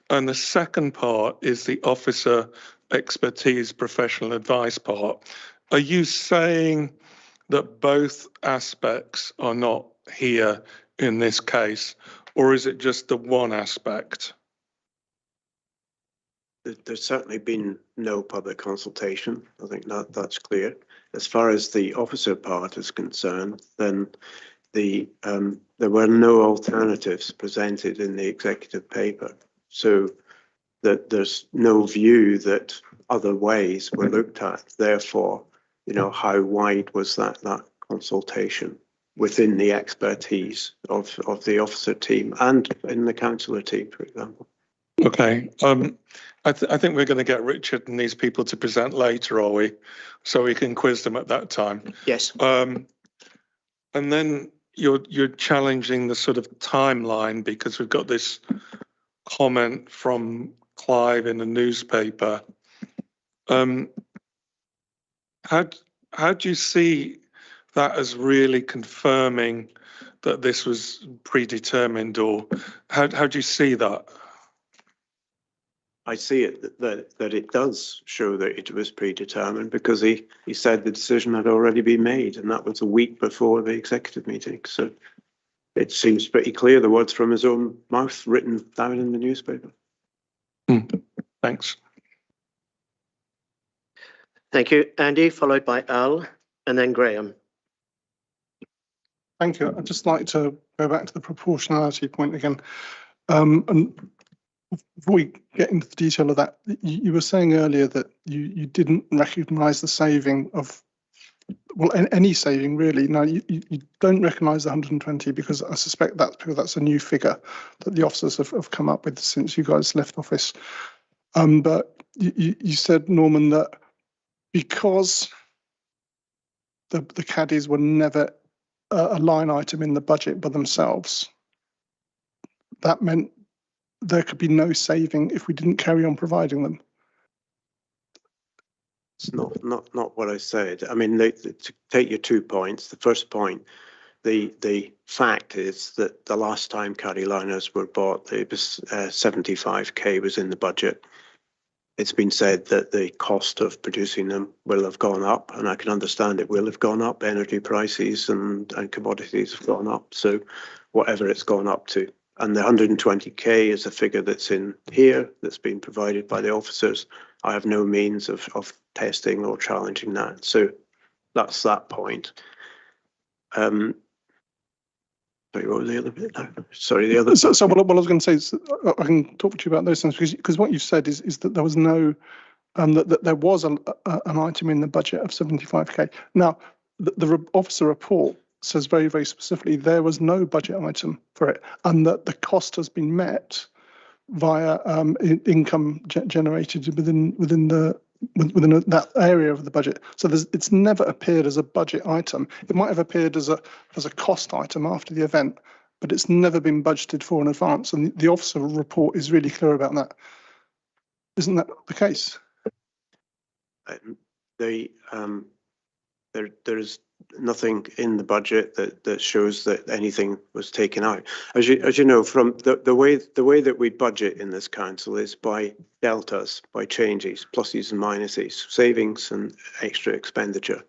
And the second part is the officer expertise professional advice part. Are you saying that both aspects are not here in this case, or is it just the one aspect? There's certainly been no public consultation. I think that's clear. As far as the officer part is concerned, then there were no alternatives presented in the executive paper. So that there's no view that other ways were looked at. Therefore, how wide was that consultation within the expertise of the officer team and in the councillor team, for example? Okay. I think we're going to get Richard and these people to present later, are we? So we can quiz them at that time. Yes. And then you're challenging the sort of timeline, because we've got this comment from Clive in the newspaper. How do you see that as really confirming that this was predetermined, or how do you see that? I see it that it does show that it was predetermined, because he said the decision had already been made, and that was a week before the executive meeting. So it seems pretty clear, the words from his own mouth written down in the newspaper. Thanks. Thank you, Andy, followed by Al, and then Graham. Thank you. I'd just like to go back to the proportionality point again. And before we get into the detail of that, you were saying earlier that you didn't recognise the saving of, well, any saving really. Now, you don't recognise the 120 because I suspect that's a new figure that the officers have come up with since you guys left office. But you said, Norman, that because the caddies were never a line item in the budget by themselves, that meant there could be no saving if we didn't carry on providing them. It's not what I said. I mean, to take your 2 points, the first point, the fact is that the last time caddy liners were bought, it was 75k was in the budget. It's been said that the cost of producing them will have gone up, and I can understand it will have gone up. Energy prices and commodities have gone up, so whatever it's gone up to. And the 120k is a figure that's in here, that's been provided by the officers. I have no means of testing or challenging that. So that's that point. Sorry, what was the other bit? No, sorry, the other. So what I was going to say is I can talk to you about those things because what you've said is that there was no that there was an item in the budget of 75k. Now the officer report says very, very specifically there was no budget item for it, and that the cost has been met via income generated within that area of the budget. So it's never appeared as a budget item. It might have appeared as a cost item after the event, but it's never been budgeted for in advance. And the officer report is really clear about that. Isn't that the case? There's nothing in the budget that shows that anything was taken out. As you know, from the way that we budget in this council is by deltas, by changes, pluses and minuses, savings and extra expenditure.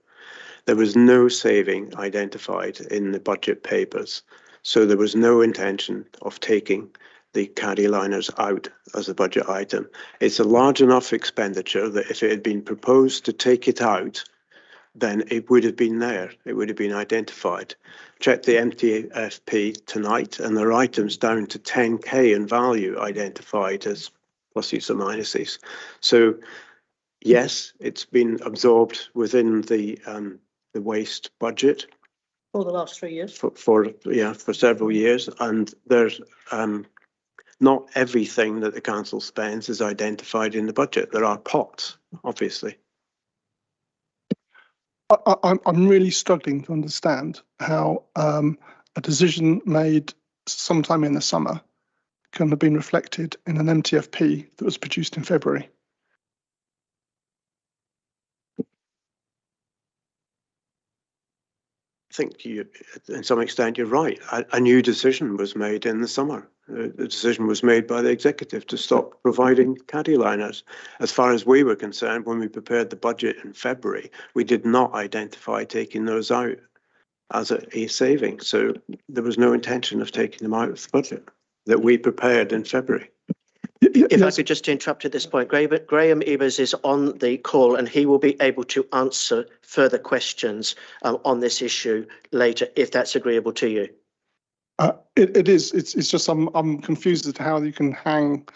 There was no saving identified in the budget papers, so there was no intention of taking the caddy liners out as a budget item. It's a large enough expenditure that if it had been proposed to take it out, then it would have been there. It would have been identified. Check the MTFP tonight, and there are items down to 10k in value identified as pluses or minuses. So, yes, it's been absorbed within the waste budget For the last 3 years. for several years, and there's not everything that the council spends is identified in the budget. There are pots, obviously. I'm really struggling to understand how a decision made sometime in the summer can have been reflected in an MTFP that was produced in February. I think you, in some extent, you're right. A new decision was made in the summer. The decision was made by the executive to stop providing caddy liners. As far as we were concerned, when we prepared the budget in February, we did not identify taking those out as a saving. So there was no intention of taking them out of the budget that we prepared in February. If I could just interrupt at this point, Graham Ebers is on the call and he will be able to answer further questions on this issue later, if that's agreeable to you. It is. It's just I'm confused as to how you can hang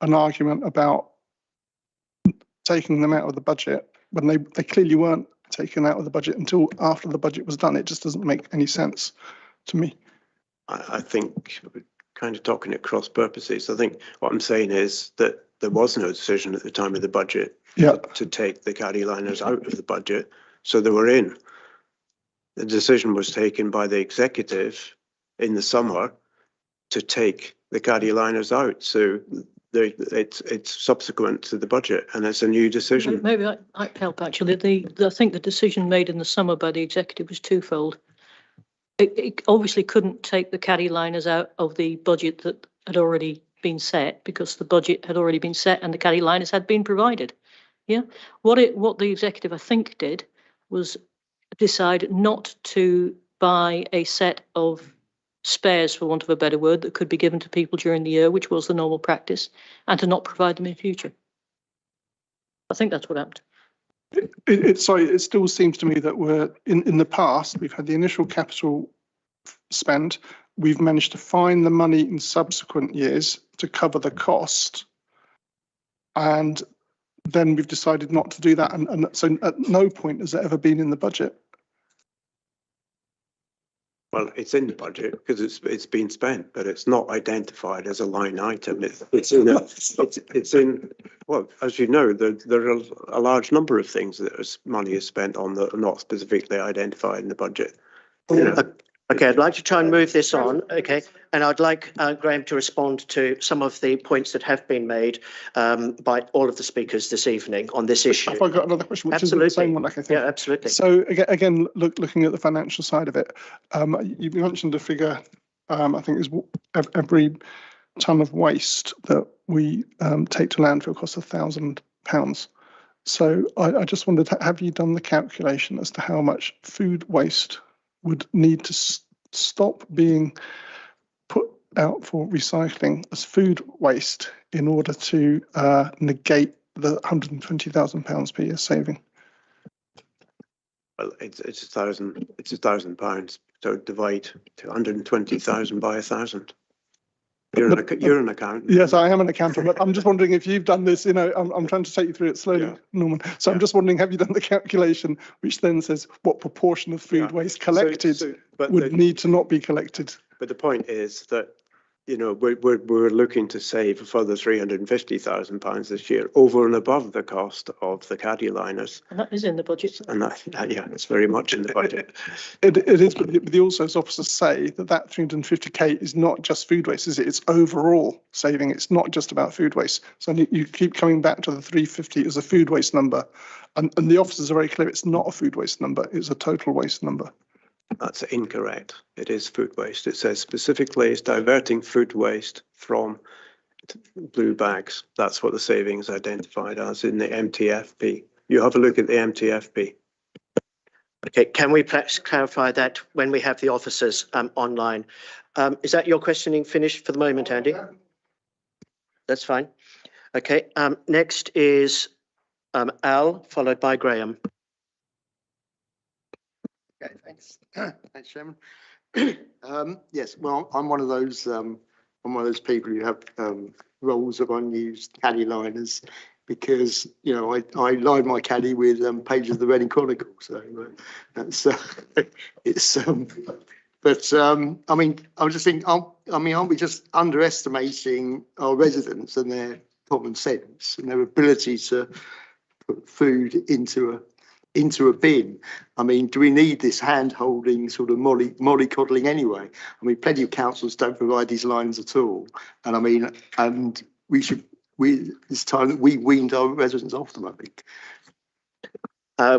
an argument about taking them out of the budget when they clearly weren't taken out of the budget until after the budget was done. It just doesn't make any sense to me. I think we're kind of talking at cross purposes. I think what I'm saying is that there was no decision at the time of the budget to take the caddy liners out of the budget, so they were in. The decision was taken by the executive in the summer to take the caddy liners out, so it's subsequent to the budget and it's a new decision. Maybe I can help actually. I think the decision made in the summer by the executive was twofold. It obviously couldn't take the caddy liners out of the budget that had already been set because the budget had already been set and the caddy liners had been provided. Yeah, what the executive I think did was decide not to buy a set of spares, for want of a better word, that could be given to people during the year, which was the normal practice, and to not provide them in future. I think that's what happened. It still seems to me that we're in the past, we've had the initial capital spend, we've managed to find the money in subsequent years to cover the cost, and then we've decided not to do that, and so at no point has it ever been in the budget. Well, it's in the budget because it's been spent, but it's not identified as a line item. It's in. Well, as you know, there are a large number of things that money is spent on that are not specifically identified in the budget. Okay, I'd like to try and move this on. Okay, And I'd like Graham to respond to some of the points that have been made by all of the speakers this evening on this issue. Have I got another question, which is the same one, like I think? Yeah, absolutely. So again, looking at the financial side of it, you mentioned a figure, I think is every tonne of waste that we take to landfill costs £1,000. So I just wondered, have you done the calculation as to how much food waste would need to stop being put out for recycling as food waste in order to negate the £120,000 per year saving? Well, it's £1,000. So divide to 120,000 by 1,000. You're an accountant. Yes, I am an accountant, but I'm just wondering if you've done this. I'm trying to take you through it slowly, Yeah. Norman. So I'm just wondering, have you done the calculation, which then says what proportion of food waste collected would need to not be collected? But the point is that, we're looking to save a further £350,000 this year over and above the cost of the caddy liners. And that is in the budget. And that, yeah, it's very much in the budget. It is, but the also officers say that 350k is not just food waste, is it? It's overall saving. It's not just about food waste. So you keep coming back to the 350 as a food waste number, and the officers are very clear. It's not a food waste number. It's a total waste number. That's incorrect. It is food waste. It says specifically it's diverting food waste from blue bags. That's what the savings identified as in the MTFP. You have a look at the MTFP. Okay, can we perhaps clarify that when we have the officers online? Is that your questioning finished for the moment, Andy? That's fine. Okay, next is Al, followed by Graham. Okay, thanks. Thanks, Chairman. Yes, well, I'm one of those people who have rolls of unused caddy liners because I line my caddy with pages of the Reading Chronicle. So that's it's. But I mean, I was just thinking. Aren't we just underestimating our residents and their common sense and their ability to put food into a bin? I mean, do we need this hand-holding sort of mollycoddling anyway? I mean, plenty of councils don't provide these lines at all. And I mean, and it's time that we weaned our residents off them, I think.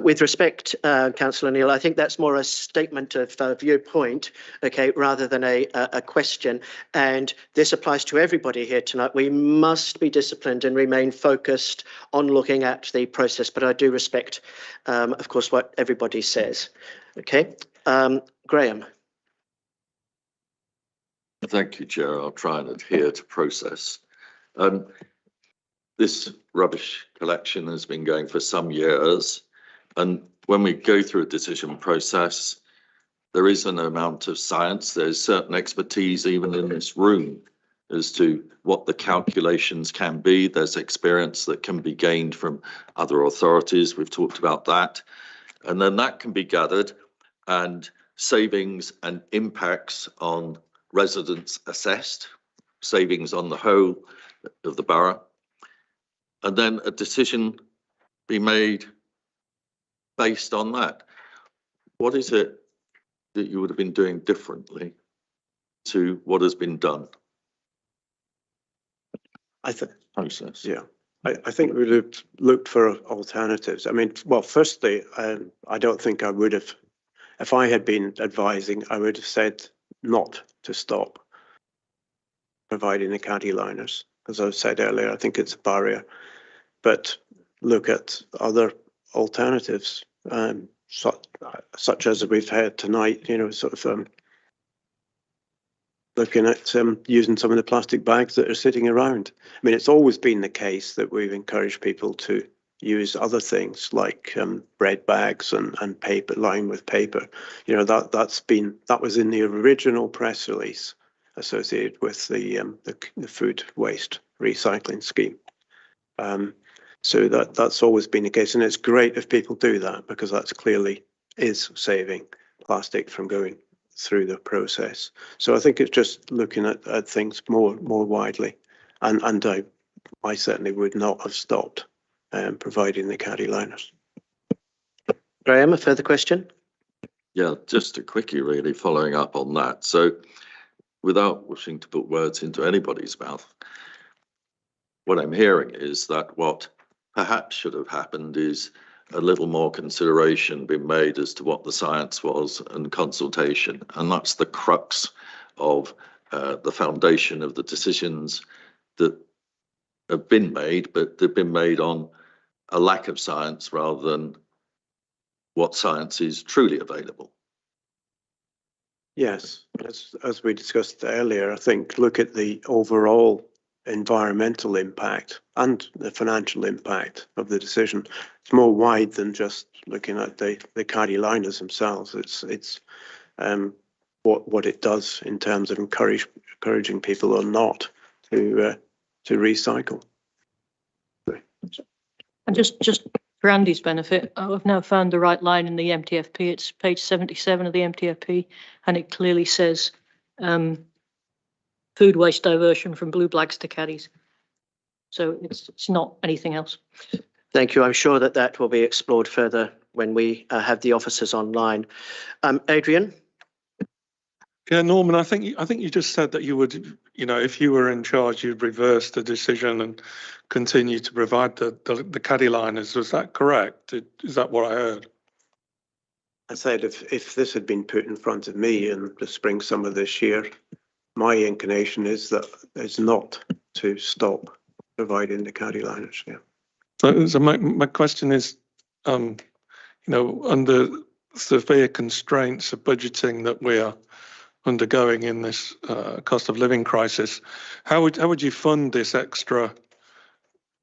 With respect, Councillor Neil, I think that's more a statement of viewpoint, okay, rather than a question. And this applies to everybody here tonight. We must be disciplined and remain focused on looking at the process. But I do respect, of course, what everybody says. Okay, Graham. Thank you, Chair. I'll try and adhere to process. This rubbish collection has been going for some years. And when we go through a decision process, there is an amount of science. There's certain expertise even in this room as to what the calculations can be. There's experience that can be gained from other authorities. We've talked about that. And then that can be gathered and savings and impacts on residents assessed, savings on the whole of the borough. And then a decision be made based on that. What is it that you would have been doing differently to what has been done? I think process. Yeah, I think we would have looked for alternatives. I mean, well, firstly, I don't think I would have, if I had been advising, I would have said not to stop providing the caddy liners. As I said earlier, I think it's a barrier, but look at other alternatives, such as we've heard tonight, looking at using some of the plastic bags that are sitting around. I mean, it's always been the case that we've encouraged people to use other things like bread bags and paper, lined with paper. That was in the original press release associated with the food waste recycling scheme. So that's always been the case, and it's great if people do that because that's clearly is saving plastic from going through the process. So I think it's just looking at things more widely, and I certainly would not have stopped providing the caddy liners. Graham, a further question? Yeah, just a quickie really following up on that. So without wishing to put words into anybody's mouth, what I'm hearing is that what perhaps should have happened is a little more consideration being made as to what the science was and consultation. And that's the crux of the foundation of the decisions that have been made, but they've been made on a lack of science rather than what science is truly available. Yes, as we discussed earlier, I think look at the overall environmental impact and the financial impact of the decision. It's more wide than just looking at the caddy liners themselves. It's what it does in terms of encouraging people or not to recycle. And just for Andy's benefit, I've now found the right line in the MTFP. It's page 77 of the MTFP, and it clearly says food waste diversion from blue bags to caddies. So it's not anything else. Thank you. I'm sure that will be explored further when we have the officers online. Adrian? Yeah, Norman, I think you just said that you would, if you were in charge, you'd reverse the decision and continue to provide the caddy liners. Was that correct? Is that what I heard? I said if this had been put in front of me in the spring, summer this year, my inclination is that it's not to stop providing the caddy liners. Yeah. So my question is, under severe constraints of budgeting that we are undergoing in this cost of living crisis, how would you fund this extra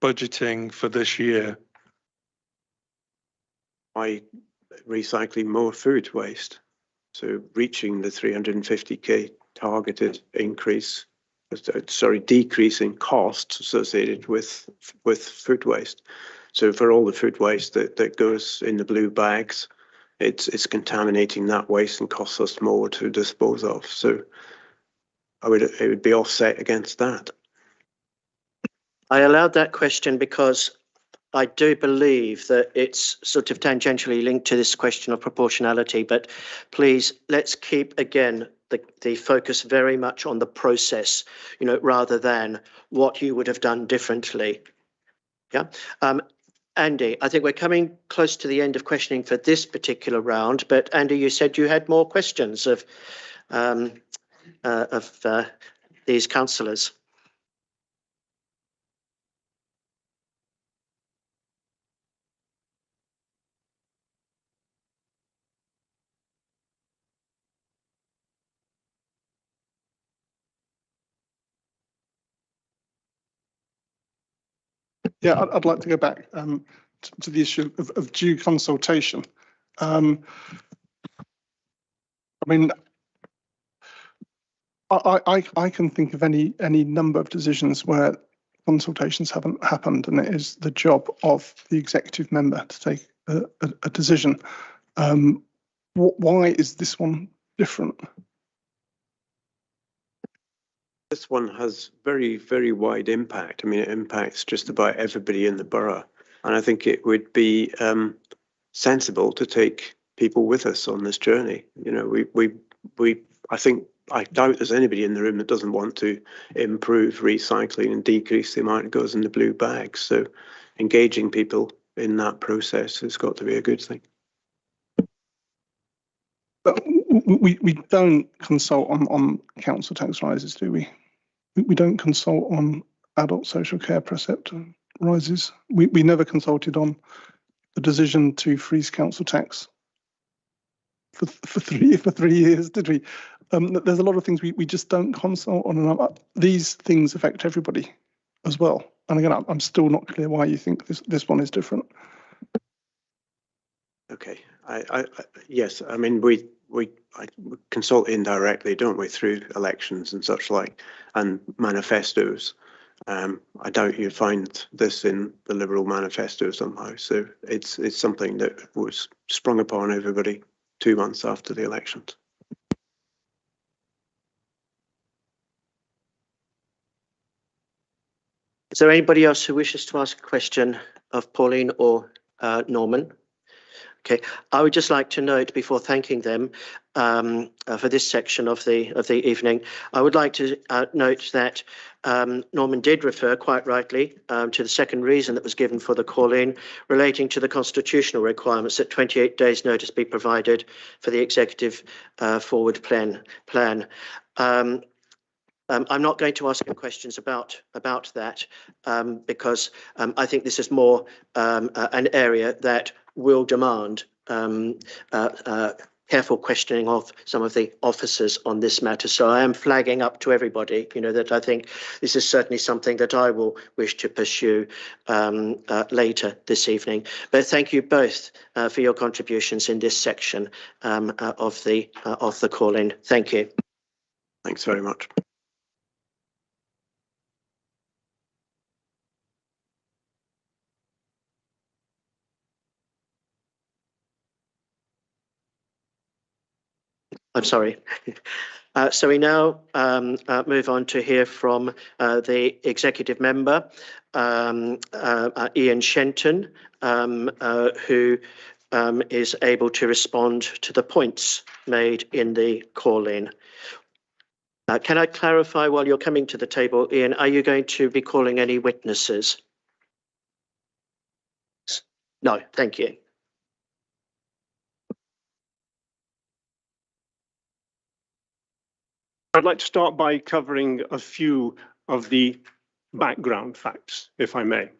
budgeting for this year? By recycling more food waste, so reaching the 350k targeted decrease in costs associated with food waste. So for all the food waste that goes in the blue bags, it's contaminating that waste and costs us more to dispose of. So it would be offset against that. I allowed that question because I do believe that it's sort of tangentially linked to this question of proportionality, but please, let's keep, again, the focus very much on the process, rather than what you would have done differently. Yeah. Andy, I think we're coming close to the end of questioning for this particular round, but Andy, you said you had more questions of these councillors. Yeah, I'd like to go back to the issue of due consultation. I mean, I can think of any number of decisions where consultations haven't happened, and it is the job of the executive member to take a decision. Why is this one different? This one has very, very wide impact. I mean, it impacts just about everybody in the borough. And I think it would be sensible to take people with us on this journey. I doubt there's anybody in the room that doesn't want to improve recycling and decrease the amount that goes in the blue bags. So engaging people in that process has got to be a good thing. But we don't consult on council tax rises, do we? We don't consult on adult social care precept rises. We never consulted on the decision to freeze council tax for 3 years, did we? There's a lot of things we just don't consult on, and these things affect everybody as well. And again, I'm still not clear why you think this one is different. Okay, yes, I mean we consult indirectly, don't we, through elections and such like, and manifestos. I doubt you'd find this in the Liberal manifesto somehow. So it's something that was sprung upon everybody 2 months after the elections. Is there anybody else who wishes to ask a question of Pauline or Norman? Okay, I would just like to note before thanking them for this section of the evening, I would like to note that Norman did refer quite rightly to the second reason that was given for the call-in relating to the constitutional requirements that 28 days notice be provided for the executive forward plan. I'm not going to ask him questions about that because I think this is more an area that will demand careful questioning of some of the officers on this matter. So I am flagging up to everybody, that I think this is certainly something that I will wish to pursue later this evening. But thank you both for your contributions in this section of the call-in. Thank you. Thanks very much. I'm sorry. So we now move on to hear from the executive member, Ian Shenton, who is able to respond to the points made in the call-in. Can I clarify while you're coming to the table, Ian, are you going to be calling any witnesses? No, thank you. I'd like to start by covering a few of the background facts, if I may.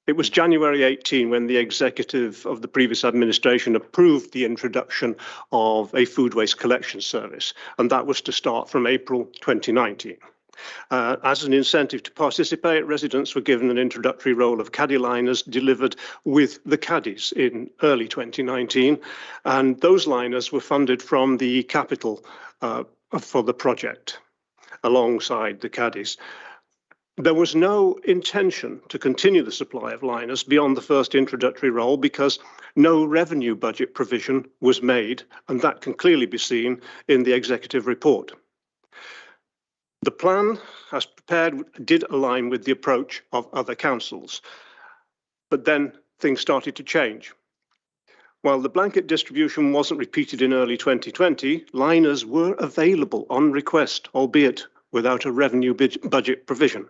It was January 18 when the executive of the previous administration approved the introduction of a food waste collection service, and that was to start from April 2019. As an incentive to participate, residents were given an introductory roll of caddy liners delivered with the caddies in early 2019, and those liners were funded from the capital for the project alongside the caddies. There was no intention to continue the supply of liners beyond the first introductory roll because no revenue budget provision was made, and that can clearly be seen in the executive report. The plan, as prepared, did align with the approach of other councils, but then things started to change. While the blanket distribution wasn't repeated in early 2020, liners were available on request, albeit without a revenue budget provision.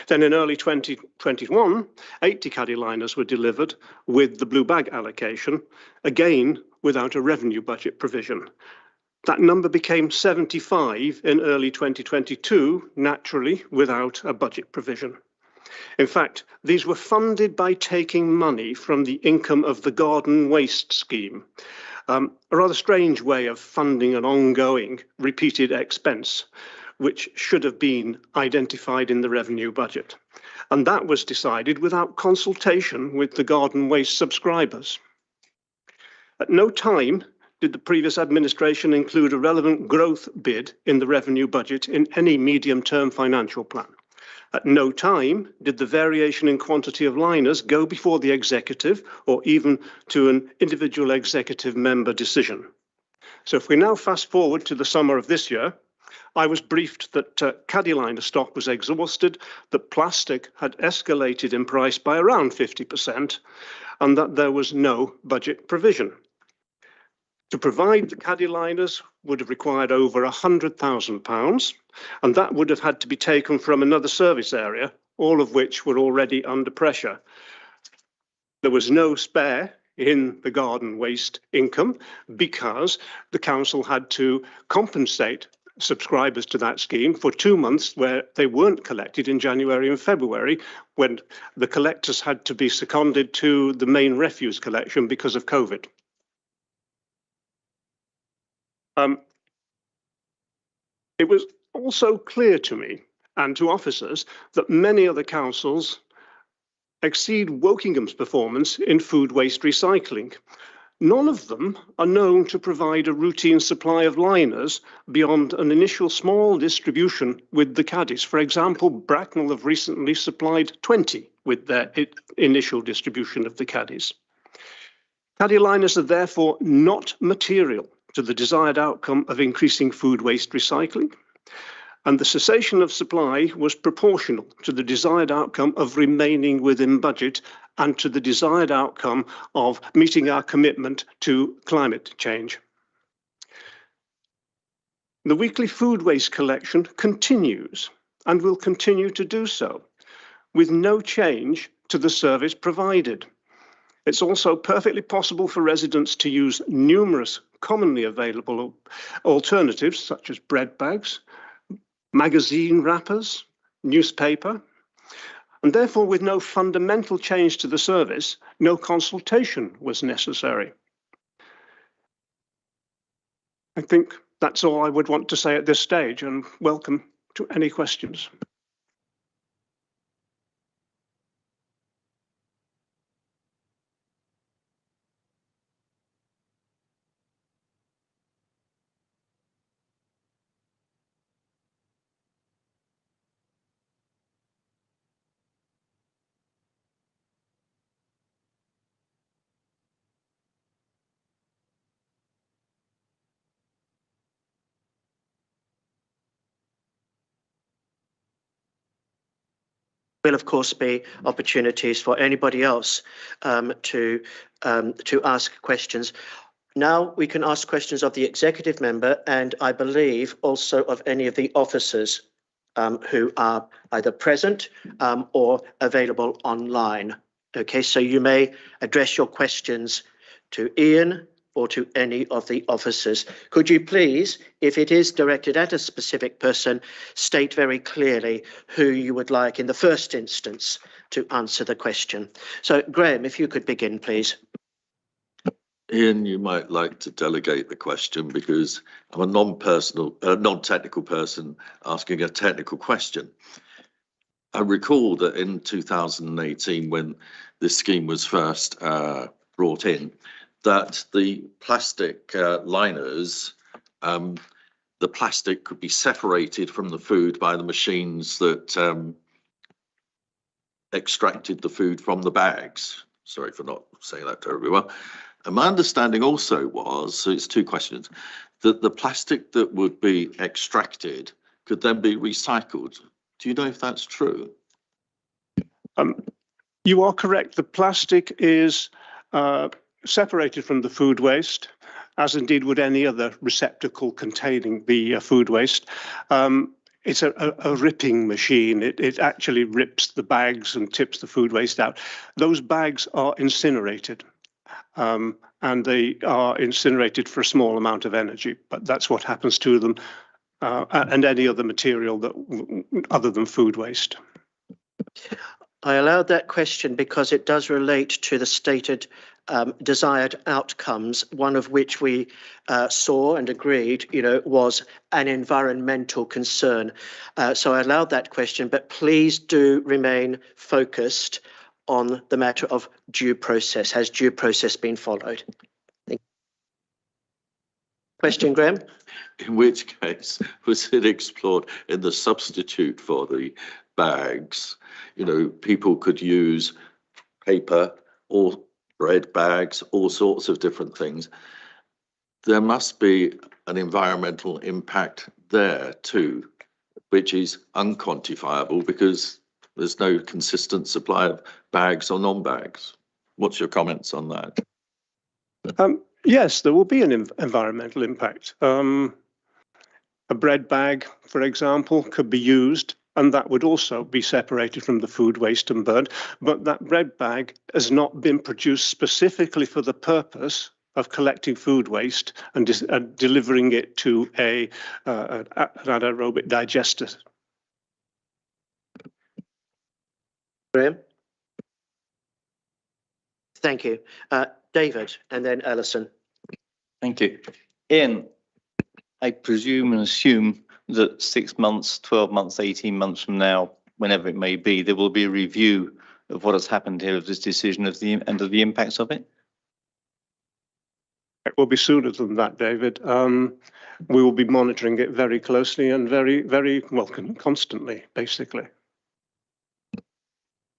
Then in early 2021, 80 caddy liners were delivered with the blue bag allocation, again without a revenue budget provision. That number became 75 in early 2022, naturally without a budget provision. In fact, these were funded by taking money from the income of the garden waste scheme, a rather strange way of funding an ongoing repeated expense, which should have been identified in the revenue budget. And that was decided without consultation with the garden waste subscribers. At no time did the previous administration include a relevant growth bid in the revenue budget in any medium-term financial plan. At no time did the variation in quantity of liners go before the executive or even to an individual executive member decision. So if we now fast forward to the summer of this year, I was briefed that caddy liner stock was exhausted, that plastic had escalated in price by around 50%, and that there was no budget provision. To provide the caddy liners would have required over £100,000, and that would have had to be taken from another service area, all of which were already under pressure. There was no spare in the garden waste income because the council had to compensate subscribers to that scheme for 2 months where they weren't collected in January and February, when the collectors had to be seconded to the main refuse collection because of COVID. It was also clear to me and to officers that many other councils exceed Wokingham's performance in food waste recycling. None of them are known to provide a routine supply of liners beyond an initial small distribution with the caddies. For example, Bracknell have recently supplied 20 with their initial distribution of the caddies. Caddy liners are therefore not material to the desired outcome of increasing food waste recycling, and the cessation of supply was proportional to the desired outcome of remaining within budget and to the desired outcome of meeting our commitment to climate change. The weekly food waste collection continues and will continue to do so, with no change to the service provided. It's also perfectly possible for residents to use numerous commonly available alternatives, such as bread bags, magazine wrappers, newspaper, and therefore with no fundamental change to the service, no consultation was necessary. I think that's all I would want to say at this stage, and welcome to any questions. Will of course be opportunities for anybody else to ask questions. Now we can ask questions of the executive member and I believe also of any of the officers who are either present or available online. Okay, so you may address your questions to Ian or to any of the officers. Could you please, if it is directed at a specific person, state very clearly who you would like in the first instance to answer the question. So Graham, if you could begin, please. Ian, you might like to delegate the question because I'm a non-technical person asking a technical question. I recall that in 2018, when this scheme was first brought in, that the plastic liners, the plastic could be separated from the food by the machines that extracted the food from the bags. Sorry for not saying that terribly well. And my understanding also was, so it's two questions, that the plastic that would be extracted could then be recycled. Do you know if that's true? You are correct. The plastic is separated from the food waste, as indeed would any other receptacle containing the food waste. It's a ripping machine. It actually rips the bags and tips the food waste out. Those bags are incinerated. And they are incinerated for a small amount of energy, but that's what happens to them and any other material that other than food waste. I allowed that question because it does relate to the stated desired outcomes, one of which we saw and agreed, was an environmental concern. So I allowed that question, but please do remain focused on the matter of due process. Has due process been followed? Question, Graham? In which case, was it explored in the substitute for the bags? People could use paper or bread bags, all sorts of different things. There must be an environmental impact there too, which is unquantifiable because there's no consistent supply of bags or non-bags. What's your comments on that? Yes, there will be an environmental impact. A bread bag, for example, could be used and that would also be separated from the food waste and burned. But that bread bag has not been produced specifically for the purpose of collecting food waste and delivering it to an anaerobic digester. Graham? Thank you. David, and then Alison. Thank you. Ian, I presume and assume that 6 months, 12 months, 18 months from now, whenever it may be, there will be a review of what has happened here, of this decision and of the impacts of it? It will be sooner than that, David. We will be monitoring it very closely and very constantly, basically.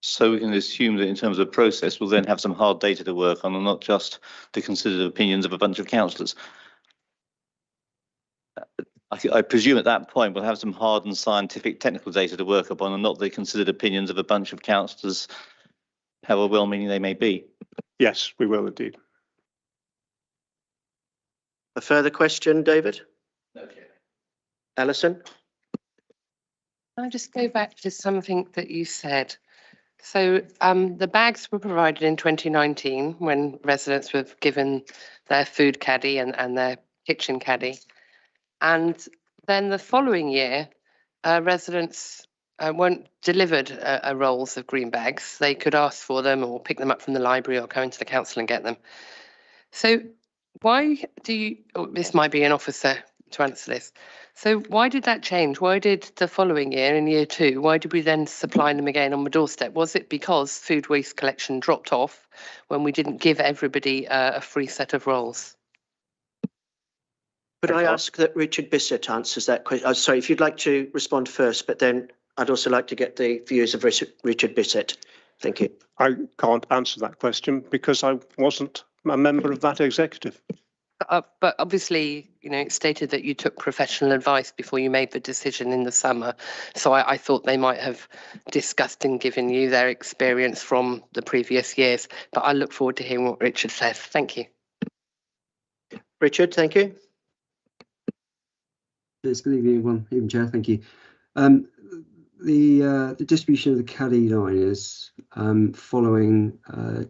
So we can assume that in terms of process, we'll then have some hard data to work on and not just the considered opinions of a bunch of councillors. I presume at that point we'll have some hard and scientific technical data to work upon and not the considered opinions of a bunch of councillors however well-meaning they may be. Yes, we will indeed. A further question, David? Alison? Can I just go back to something that you said? So the bags were provided in 2019 when residents were given their food caddy and their kitchen caddy. And then the following year, residents weren't delivered rolls of green bags. They could ask for them or pick them up from the library or go into the council and get them. So why do you, this might be an officer to answer this. So why did that change? Why did the following year, in year 2, why did we then supply them again on the doorstep? Was it because food waste collection dropped off when we didn't give everybody a free set of rolls? Could I ask that Richard Bissett answers that question? Oh, sorry, if you'd like to respond first, but then I'd also like to get the views of Richard Bissett. Thank you. I can't answer that question because I wasn't a member of that executive. But obviously, you know, it stated that you took professional advice before you made the decision in the summer. So I thought they might have discussed and given you their experience from the previous years. But I look forward to hearing what Richard says. Thank you. Richard, thank you. Yes, good evening, everyone. Even Chair, thank you. The distribution of the caddy liners following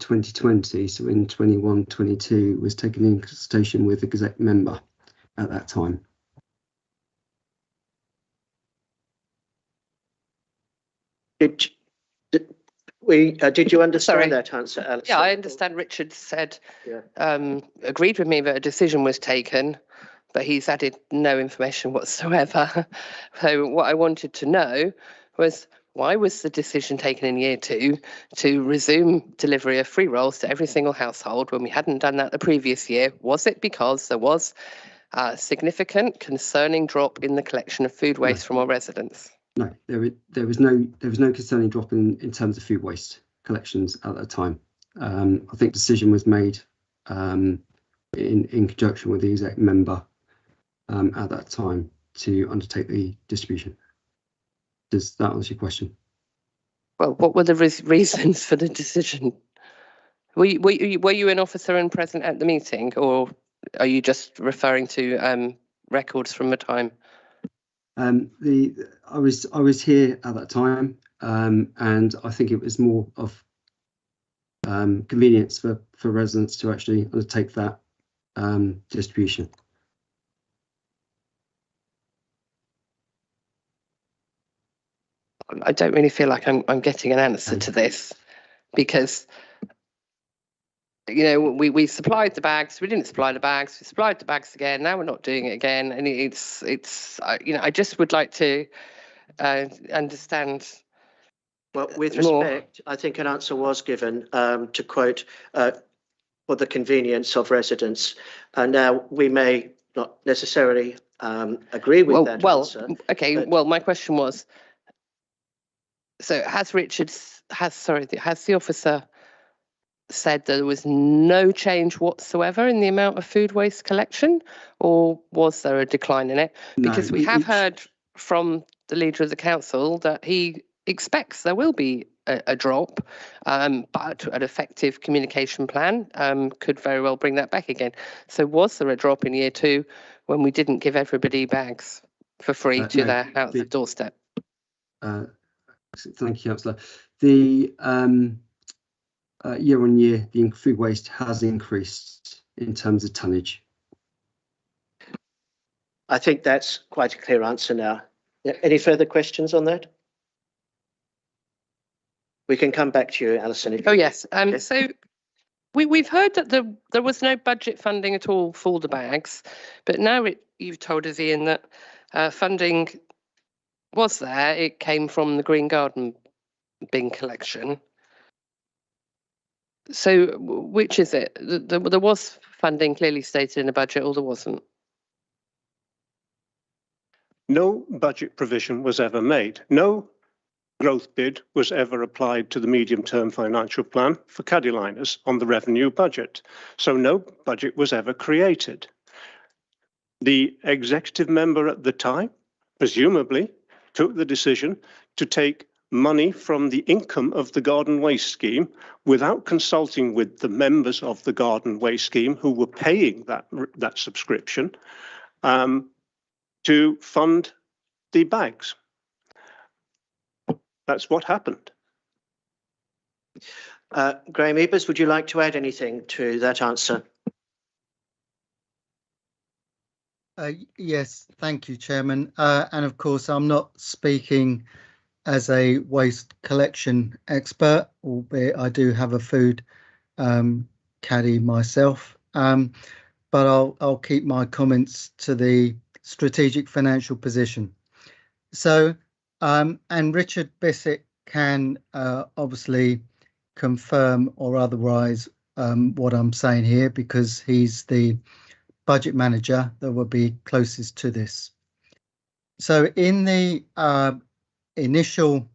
2020, so in 21-22, was taken in consultation with the Gazette member at that time. Did you understand that answer, Alison? Yeah, I understand Richard said, Yeah. agreed with me that a decision was taken, but he's added no information whatsoever. So what I wanted to know was, why was the decision taken in year 2 to resume delivery of free rolls to every single household when we hadn't done that the previous year? Was it because there was a significant concerning drop in the collection of food waste from our residents? No, there was no concerning drop in terms of food waste collections at that time. I think decision was made in conjunction with the exec member at that time to undertake the distribution. Does that answer your question? Well, what were the reasons for the decision? Were you an officer and present at the meeting, or are you just referring to records from the time? I was here at that time, and I think it was more of convenience for residents to actually undertake that distribution. I don't really feel like I'm getting an answer to this, because, you know, we supplied the bags, we didn't supply the bags, we supplied the bags again, now we're not doing it again, and it's you know, I just would like to understand. Well, with more. respect, I think an answer was given, to quote, for the convenience of residents. Now, we may not necessarily agree with that answer. Okay, but... well, my question was, so has the officer said there was no change whatsoever in the amount of food waste collection, or was there a decline in it? Because we have heard from the leader of the council that he expects there will be a drop, but an effective communication plan could very well bring that back again. So was there a drop in year 2 when we didn't give everybody bags for free to their house doorstep? Thank you, Councillor. The year on year, the food waste has increased in terms of tonnage. I think that's quite a clear answer now. Any further questions on that? We can come back to you, Alison. Oh, yes. So we've heard that there was no budget funding at all for the bags, but now you've told us, Ian, that funding was there. It came from the Green Garden bin collection. So which is it? There was funding clearly stated in the budget, or there wasn't? No budget provision was ever made. No growth bid was ever applied to the medium-term financial plan for caddy liners on the revenue budget. So no budget was ever created. The executive member at the time, presumably, took the decision to take money from the income of the garden waste scheme without consulting with the members of the garden waste scheme who were paying that subscription to fund the bags. That's what happened. Graham Ebers, would you like to add anything to that answer? Yes, thank you, Chairman. And of course, I'm not speaking as a waste collection expert, albeit I do have a food caddy myself. But I'll keep my comments to the strategic financial position. So, and Richard Bissett can obviously confirm or otherwise what I'm saying here, because he's the budget manager that will be closest to this. So in the initial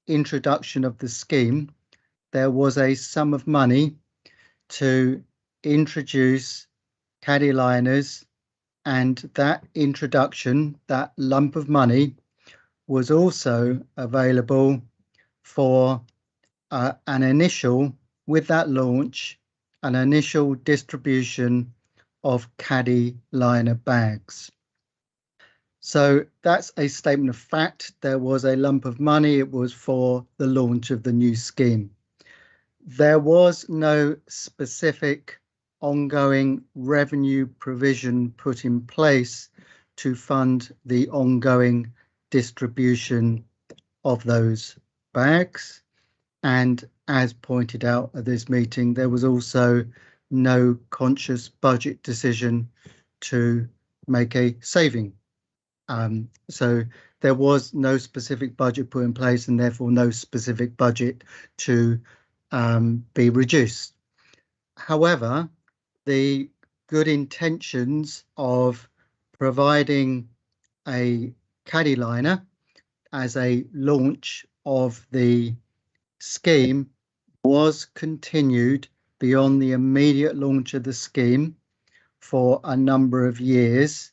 introduction of the scheme, there was a sum of money to introduce caddy liners, and that introduction, that lump of money, was also available for an initial, with that launch, an initial distribution of caddy liner bags. So that's a statement of fact. There was a lump of money. It was for the launch of the new scheme. There was no specific ongoing revenue provision put in place to fund the ongoing distribution of those bags. And as pointed out at this meeting, there was also no conscious budget decision to make a saving. So there was no specific budget put in place, and therefore no specific budget to be reduced. However, the good intentions of providing a caddy liner as a launch of the scheme was continued beyond the immediate launch of the scheme for a number of years,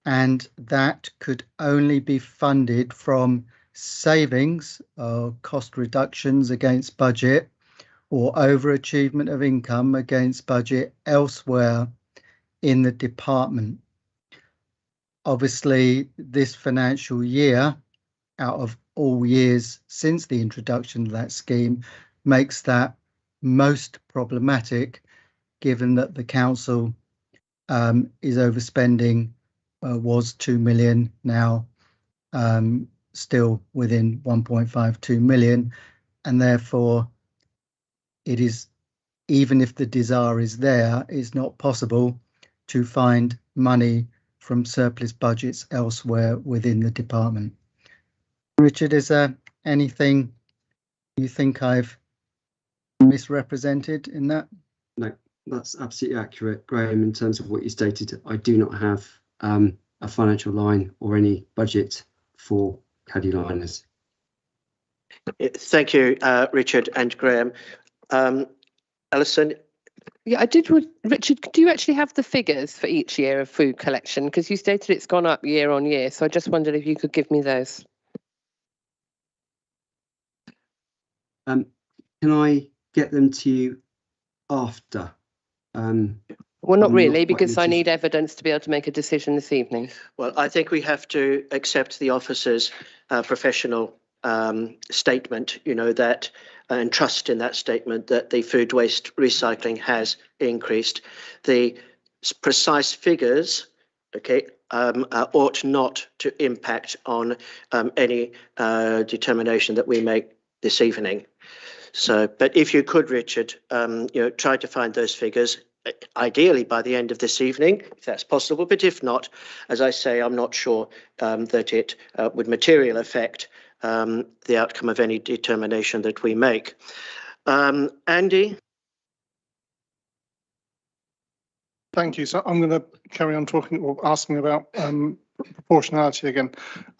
and that could only be funded from savings or cost reductions against budget or overachievement of income against budget elsewhere in the department. Obviously, this financial year, out of all years since the introduction of that scheme, makes that most problematic, given that the council is overspending, was 2 million, now still within 1.52 million, and therefore it is, even if the desire is there, it's not possible to find money from surplus budgets elsewhere within the department. Richard, is there anything you think I've misrepresented in that? No, that's absolutely accurate, Graham. In terms of what you stated, I do not have a financial line or any budget for caddy liners. Thank you, Richard and Graham. Alison? Yeah, Richard, do you actually have the figures for each year of food collection? Because you stated it's gone up year on year, so I just wondered if you could give me those. Can I get them to you after? Well, not really, because I need evidence to be able to make a decision this evening. Well, I think we have to accept the officer's professional statement, that, and trust in that statement that the food waste recycling has increased. The precise figures, ought not to impact on any determination that we make this evening. So, but if you could, Richard, try to find those figures, ideally by the end of this evening, if that's possible. But if not, as I say, I'm not sure that it would materially affect the outcome of any determination that we make. Andy? Thank you. So I'm going to carry on talking or asking about proportionality again.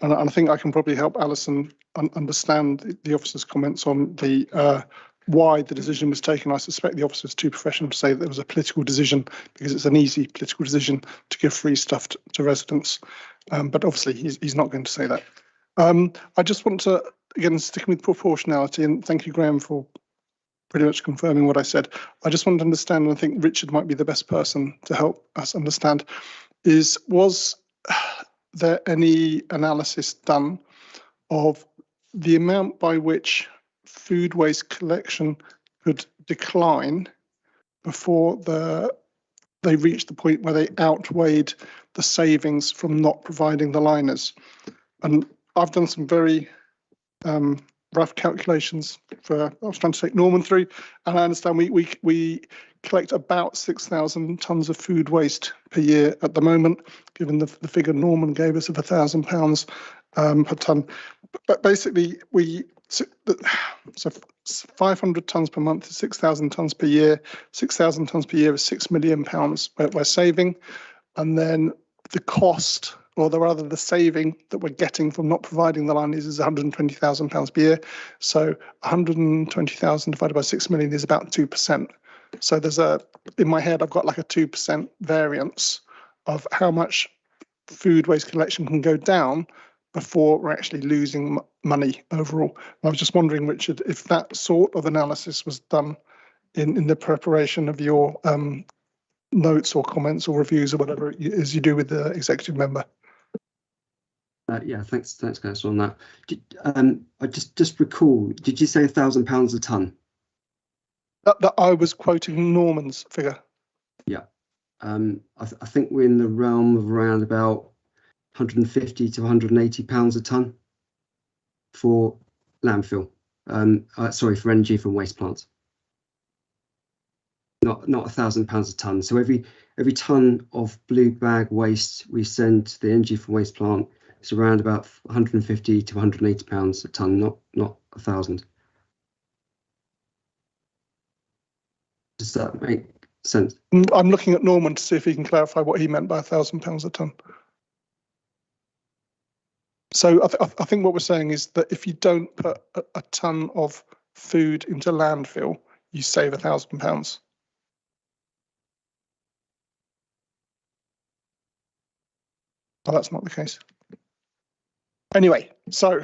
And I think I can probably help Alison understand the officer's comments on the why the decision was taken. I suspect the officer is too professional to say that there was a political decision, because it's an easy political decision to give free stuff to residents. But obviously he's not going to say that. I just want to again, sticking with proportionality, and thank you, Graham, for pretty much confirming what I said. I just want to understand, and I think Richard might be the best person to help us understand, was there any analysis done of the amount by which food waste collection could decline before they reached the point where they outweighed the savings from not providing the liners? And I've done some very rough calculations I was trying to take Norman through, and I understand we collect about 6,000 tonnes of food waste per year at the moment, given the figure Norman gave us of £1,000 per tonne. But basically, so 500 tonnes per month is 6,000 tonnes per year. 6,000 tonnes per year is £6 million we're saving, and then the cost, or rather the saving that we're getting from not providing the liners, is £120,000 per year. So 120,000 divided by 6 million is about 2%. So there's in my head, I've got like a 2% variance of how much food waste collection can go down before we're actually losing money overall. And I was just wondering, Richard, if that sort of analysis was done in the preparation of your notes or comments or reviews or whatever it is you do with the executive member. Yeah, thanks, Councillor, on that. I just recall, did you say £1,000 a tonne? That I was quoting Norman's figure. Yeah, I think we're in the realm of around about 150 to 180 pounds a tonne for landfill. Sorry, for energy from waste plants. Not £1,000 a tonne. So every tonne of blue bag waste we send to the energy from waste plant is around about 150 to 180 pounds a tonne, not 1,000. Does that make sense? I'm looking at Norman to see if he can clarify what he meant by £1,000 a tonne. So I think what we're saying is that if you don't put a tonne of food into landfill, you save £1,000. Well, that's not the case. Anyway, so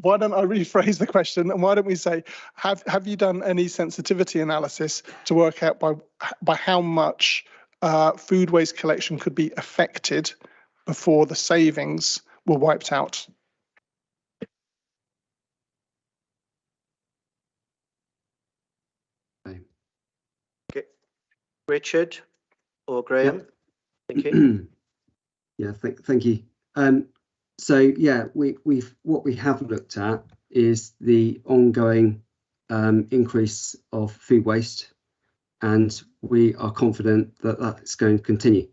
why don't I rephrase the question, and why don't we say, have you done any sensitivity analysis to work out by how much food waste collection could be affected before the savings were wiped out? Okay. Richard or Graham? Yep. Thank you. Yeah, thank you. So yeah, what we have looked at is the ongoing increase of food waste, and we are confident that that's going to continue.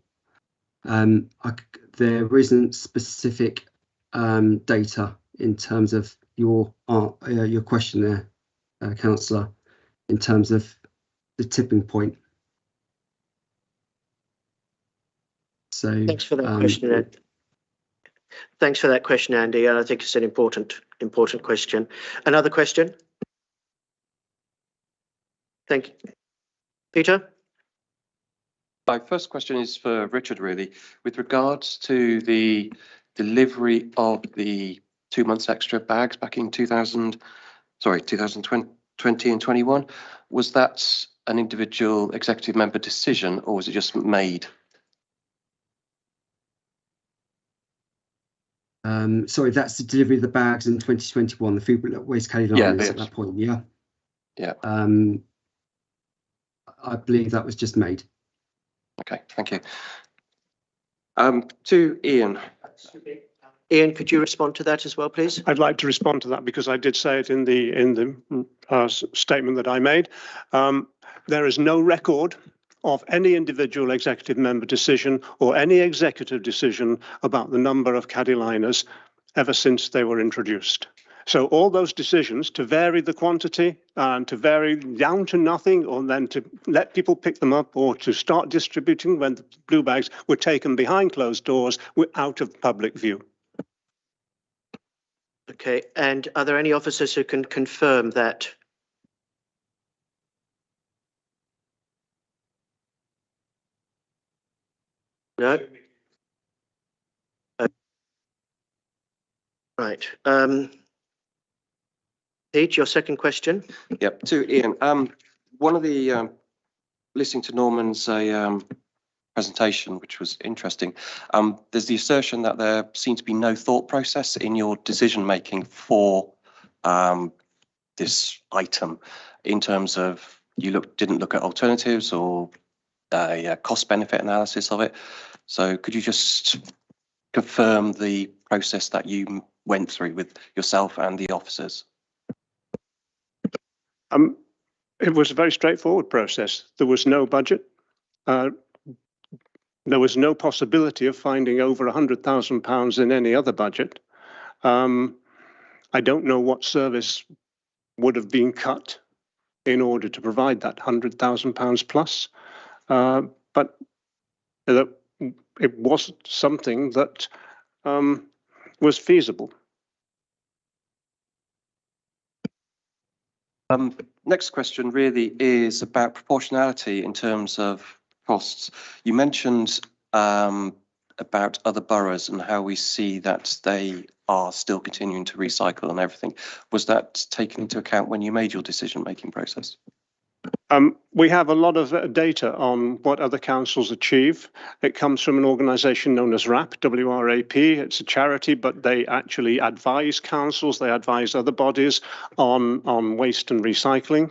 There isn't specific data in terms of your question there, Councillor, in terms of the tipping point. So thanks for that question, Ed. Thanks for that question, Andy. And I think it's an important question. Another question? Thank you. Peter? My first question is for Richard, really. With regards to the delivery of the 2 months extra bags back in 2020 and 21, was that an individual executive member decision, or was it just made? Sorry, that's the delivery of the bags in 2021, the food waste caddy liners at that point, yeah? Yeah. I believe that was just made. Okay, thank you. To Ian. Ian, could you respond to that as well, please? I'd like to respond to that because I did say it in the statement that I made. There is no record of any individual executive member decision or any executive decision about the number of caddy liners ever since they were introduced. So all those decisions to vary the quantity and to vary down to nothing, or then to let people pick them up, or to start distributing when the blue bags were taken behind closed doors, were out of public view. Okay, and are there any officers who can confirm that? No? Right. Pete, your second question. Yep, to Ian. One of the listening to Norman's presentation, which was interesting. There's the assertion that there seems to be no thought process in your decision making for this item, in terms of you didn't look at alternatives or a cost benefit analysis of it. So could you just confirm the process that you went through with yourself and the officers? It was a very straightforward process. There was no budget. There was no possibility of finding over £100,000 in any other budget. I don't know what service would have been cut in order to provide that £100,000 plus, but it was something that was feasible. Next question really is about proportionality in terms of costs. You mentioned about other boroughs and how we see that they are still continuing to recycle and everything. Was that taken into account when you made your decision-making process? We have a lot of data on what other councils achieve. It comes from an organisation known as WRAP, W-R-A-P. It's a charity, but they actually advise councils, they advise other bodies on waste and recycling.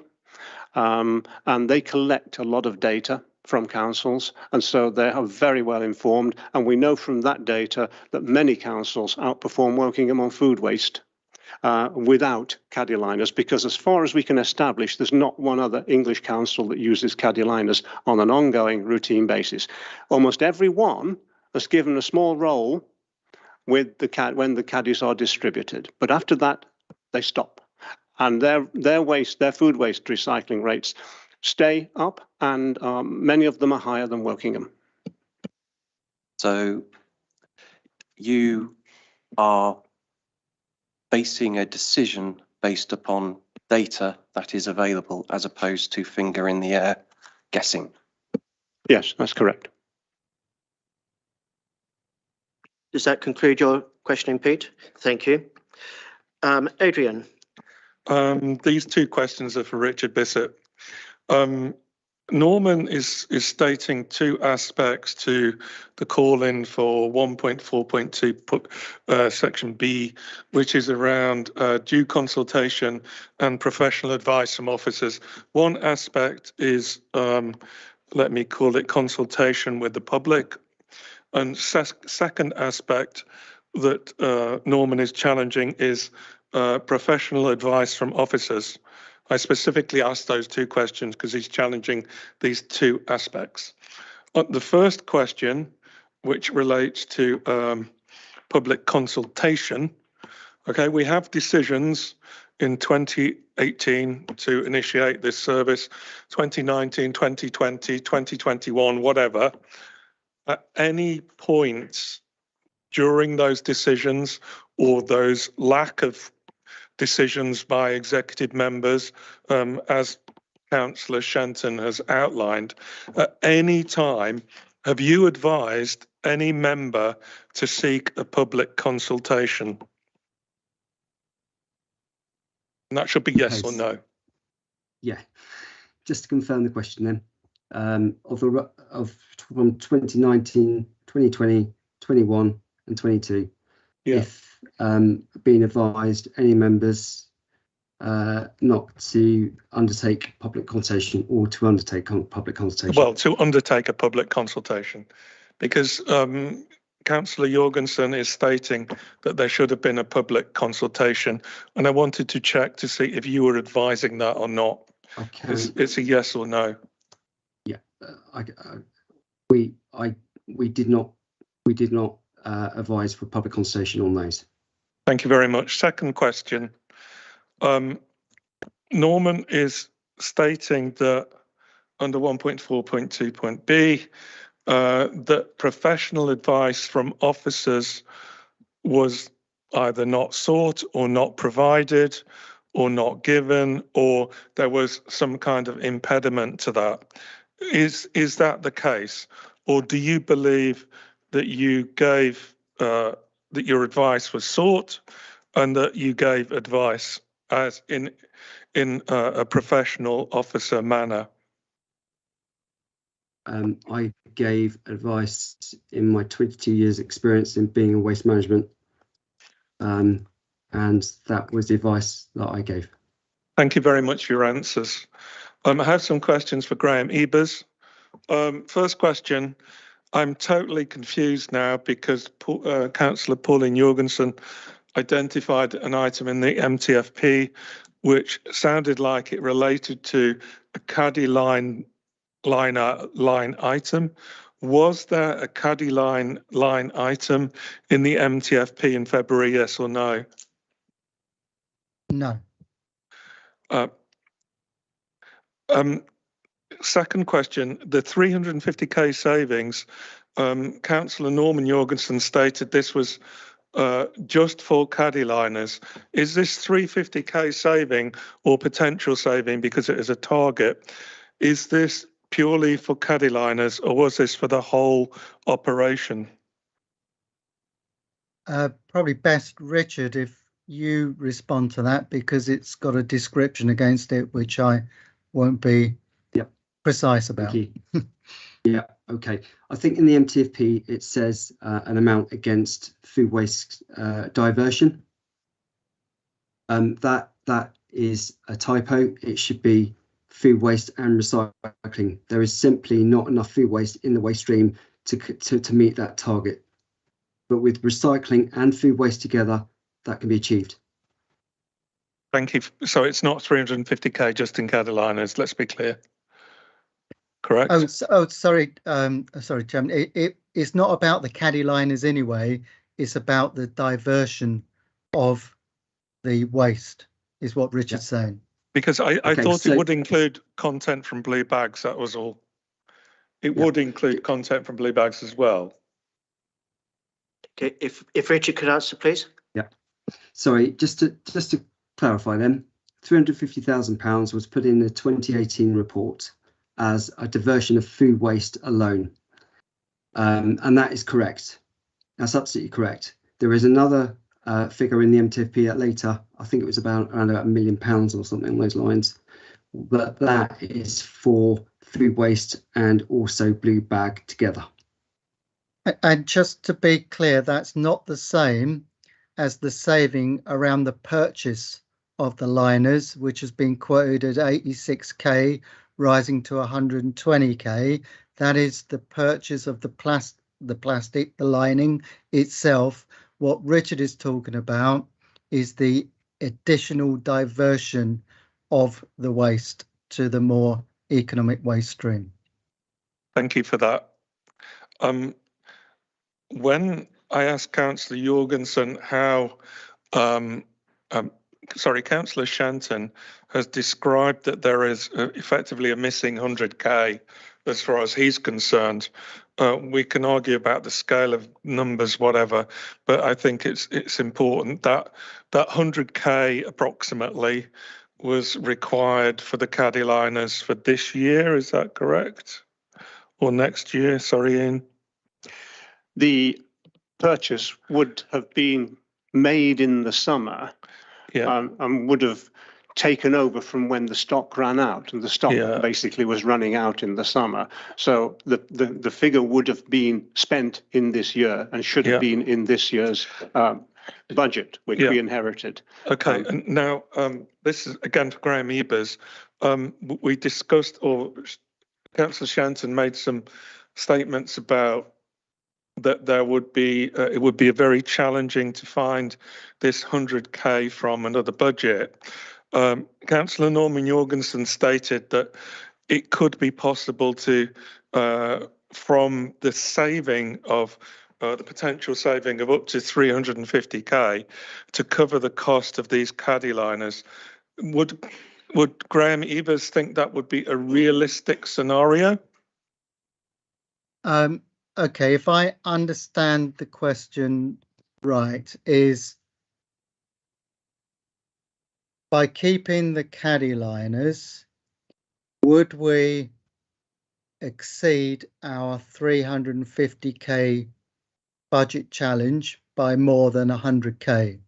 And they collect a lot of data from councils, and so they are very well informed. And we know from that data that many councils outperform Wokingham on food waste without caddy liners, because as far as we can establish, there's not one other English council that uses caddy liners on an ongoing routine basis. Almost every one has given a small role with when the caddies are distributed, but after that they stop, and their food waste recycling rates stay up, and many of them are higher than Wokingham. So you are basing a decision based upon data that is available as opposed to finger in the air guessing? Yes, that's correct. Does that conclude your questioning, Pete? Thank you. Adrian. These two questions are for Richard Bissett. Norman is stating two aspects to the call-in for 1.4.2 section B, which is around due consultation and professional advice from officers. One aspect is, let me call it, consultation with the public. And second aspect that Norman is challenging is professional advice from officers. I specifically asked those two questions because he's challenging these two aspects. The first question, which relates to public consultation, okay, we have decisions in 2018 to initiate this service, 2019, 2020, 2021, whatever. At any point during those decisions or those lack of decisions by executive members, as Councillor Shenton has outlined, at any time, have you advised any member to seek a public consultation? And that should be yes or no. Yeah, just to confirm the question then, from 2019, 2020, 21 and 22, yeah. If being advised any members not to undertake public consultation or to undertake public consultation? Well, to undertake a public consultation, because Councillor Jorgensen is stating that there should have been a public consultation, and I wanted to check to see if you were advising that or not. It's a yes or no. Yeah, we did not advise for public consultation on those. Thank you very much. Second question. Norman is stating that under 1.4.2.b that professional advice from officers was either not sought or not provided or not given, or there was some kind of impediment to that. Is that the case? Or do you believe that you gave that your advice was sought and that you gave advice as in a professional officer manner? I gave advice in my 22 years experience in being in waste management, and that was the advice that I gave. Thank you very much for your answers. I have some questions for Graham Ebers. First question, I'm totally confused now because Councillor Pauline Jorgensen identified an item in the MTFP which sounded like it related to a caddy line item. Was there a caddy line item in the MTFP in February, yes or no? No. Second question, the 350k savings, Councillor Norman Jorgensen stated this was just for caddy liners. Is this 350k saving or potential saving because it is a target? Is this purely for caddy liners or was this for the whole operation? Probably best, Richard, if you respond to that, because it's got a description against it, which I won't be precise about. Thank you. Yeah, okay. I think in the MTFP it says an amount against food waste diversion. That is a typo. It should be food waste and recycling. There is simply not enough food waste in the waste stream to meet that target. But with recycling and food waste together, that can be achieved. Thank you. So it's not 350k just in caddy liners, let's be clear. Correct? Sorry, Chairman. It's not about the caddy liners anyway. It's about the diversion of the waste, is what Richard's saying. Because I thought it would include content from blue bags, that was all. It would include content from blue bags as well. Okay, if Richard could answer, please. Yeah. Sorry, just to clarify then, £350,000 was put in the 2018 report as a diversion of food waste alone. And that is correct. That's absolutely correct. There is another figure in the MTFP later. I think it was around £1 million or something along those lines. But that is for food waste and also blue bag together. And just to be clear, that's not the same as the saving around the purchase of the liners, which has been quoted at 86k, rising to 120k. That is the purchase of the plastic, the lining itself. What Richard is talking about is the additional diversion of the waste to the more economic waste stream. Thank you for that. When I asked Councillor Jorgensen how, Councillor Shanton has described that there is effectively a missing 100k as far as he's concerned. We can argue about the scale of numbers, whatever, but I think it's important that that 100k approximately was required for the caddy liners for this year. Is that correct? Or next year? Sorry, Ian. The purchase would have been made in the summer, and would have taken over from when the stock ran out, and the stock basically was running out in the summer. So the figure would have been spent in this year and should have been in this year's budget, which we inherited. Okay, and now this is again for Graham Ebers. We discussed, or Councillor Shanton made some statements about that there would be, it would be very challenging to find this 100k from another budget. Councillor Norman Jorgensen stated that it could be possible to, from the saving of, the potential saving of up to 350k to cover the cost of these caddy liners. Would Graham Ebers think that would be a realistic scenario? Okay, if I understand the question right, is by keeping the caddy liners, would we exceed our 350k budget challenge by more than 100k?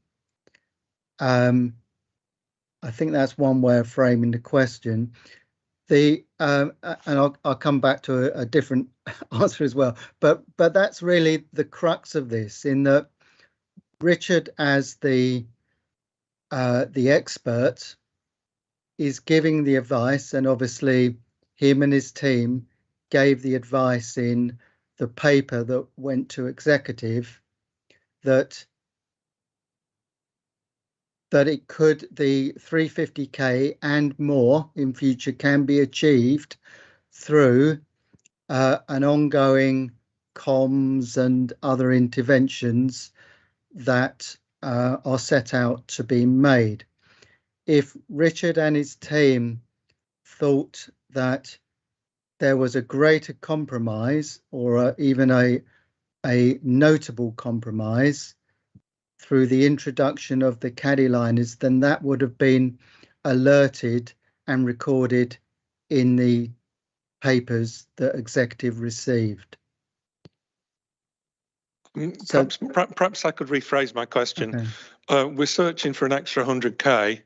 I think that's one way of framing the question. And I'll come back to a different answer as well. But that's really the crux of this, in that Richard, as the expert, is giving the advice, and obviously him and his team gave the advice in the paper that went to executive that it could, the 350k and more in future can be achieved through an ongoing comms and other interventions that are set out to be made. If Richard and his team thought that there was a greater compromise, or even a notable compromise through the introduction of the caddy liners, then that would have been alerted and recorded in the papers that executive received. So Perhaps I could rephrase my question. Okay. We're searching for an extra 100k.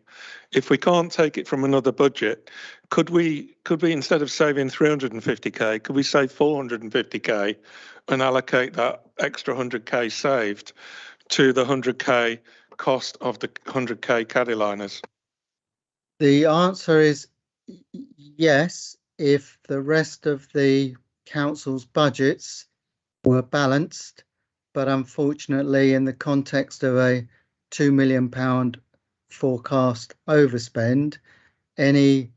If we can't take it from another budget, could we instead of saving 350k, could we save 450k and allocate that extra 100k saved to the 100k cost of the 100k caddy liners? The answer is yes, if the rest of the council's budgets were balanced, but unfortunately in the context of a £2 million forecast overspend, any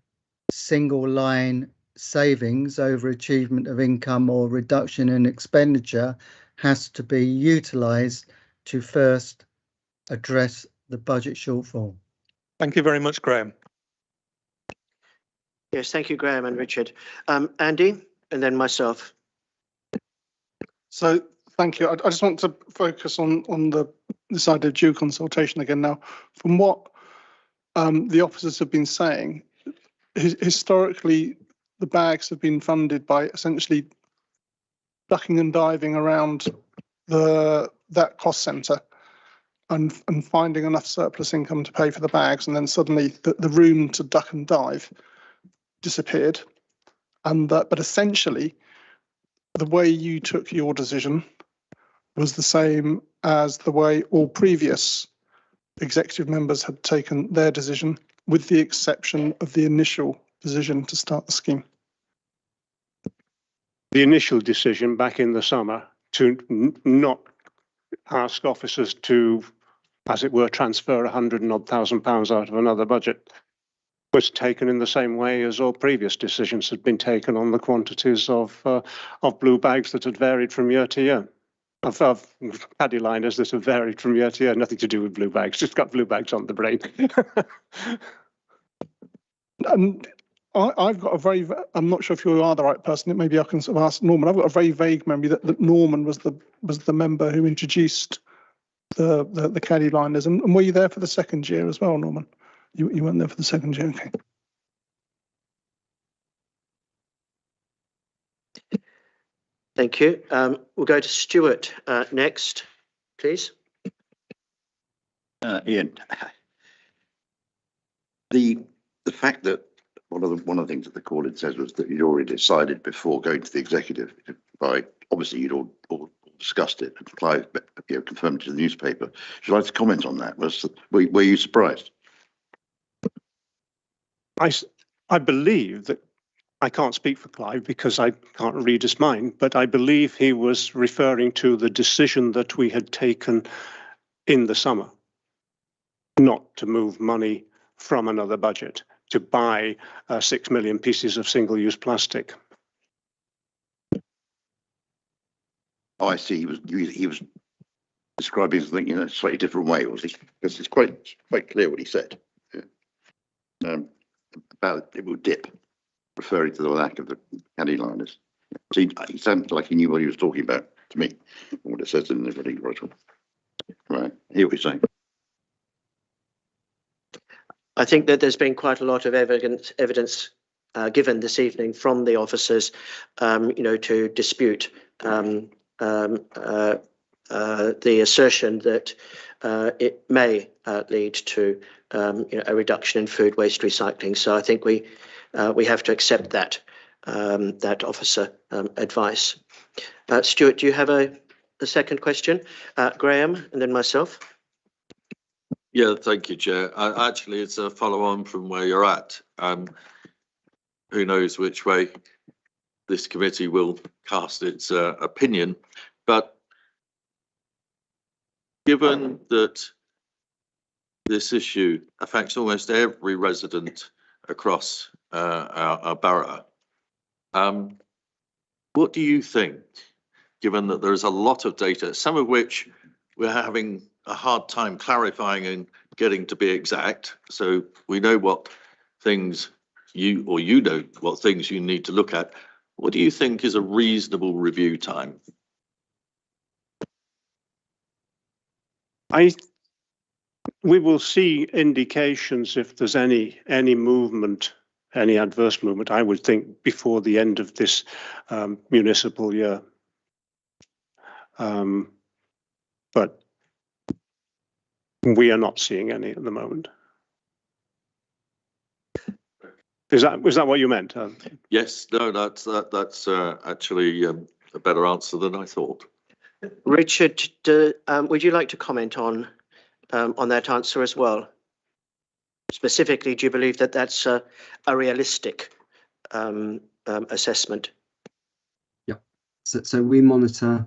single line savings over achievement of income or reduction in expenditure has to be utilised to first address the budget shortfall. Thank you very much, Graham. Yes, thank you, Graham and Richard. Andy, and then myself. So thank you. I just want to focus on this idea of due consultation again now. From what the officers have been saying, historically, the bags have been funded by essentially ducking and diving around that cost centre and finding enough surplus income to pay for the bags, and then suddenly the room to duck and dive disappeared. And but essentially, the way you took your decision was the same as the way all previous executive members had taken their decision, with the exception of the initial decision to start the scheme. The initial decision back in the summer to not ask officers to, as it were, transfer £100,000 out of another budget was taken in the same way as all previous decisions had been taken on the quantities of blue bags that had varied from year to year. Of caddy liners that have varied from year to year, nothing to do with blue bags, just got blue bags on the brain. And I've got a very, I'm not sure if you are the right person, maybe I can sort of ask Norman. I've got a very vague memory that Norman was the member who introduced the caddy liners. And were you there for the second year as well, Norman? You weren't there for the second year, okay. Thank you. We'll go to Stuart next, please. Ian, the fact that one of the things that the call-in says was that you'd already decided before going to the executive, by obviously you'd all discussed it, and Clive confirmed to the newspaper. Should I like to comment on that? Were you surprised? I believe that, I can't speak for Clive because I can't read his mind, but I believe he was referring to the decision that we had taken in the summer, not to move money from another budget to buy 6 million pieces of single-use plastic. Oh, I see. He was describing something in a slightly different way, was he? Because it's quite clear what he said. Yeah. About it will dip, referring to the lack of the caddy liners. So he sounded like he knew what he was talking about to me, what it says in the reading. Right, hear what you're saying. I think that there's been quite a lot of evidence given this evening from the officers, to dispute the assertion that it may lead to a reduction in food waste recycling. So I think we have to accept that that officer advice. Stuart, do you have a second question? Graham, and then myself. Yeah, thank you, Chair. Actually, it's a follow-on from where you're at. Who knows which way this committee will cast its opinion, but given that this issue affects almost every resident across our borough, what do you think, given that there's a lot of data, some of which we're having a hard time clarifying and getting to be exact, so we know what things you know what things you need to look at. What do you think is a reasonable review time? We will see indications if there's any movement, any adverse movement, I would think, before the end of this municipal year. But we are not seeing any at the moment. Was that what you meant? Yes, no, that's actually a better answer than I thought. Richard, would you like to comment on that answer as well? Specifically, do you believe that that's a realistic assessment? Yeah. So we monitor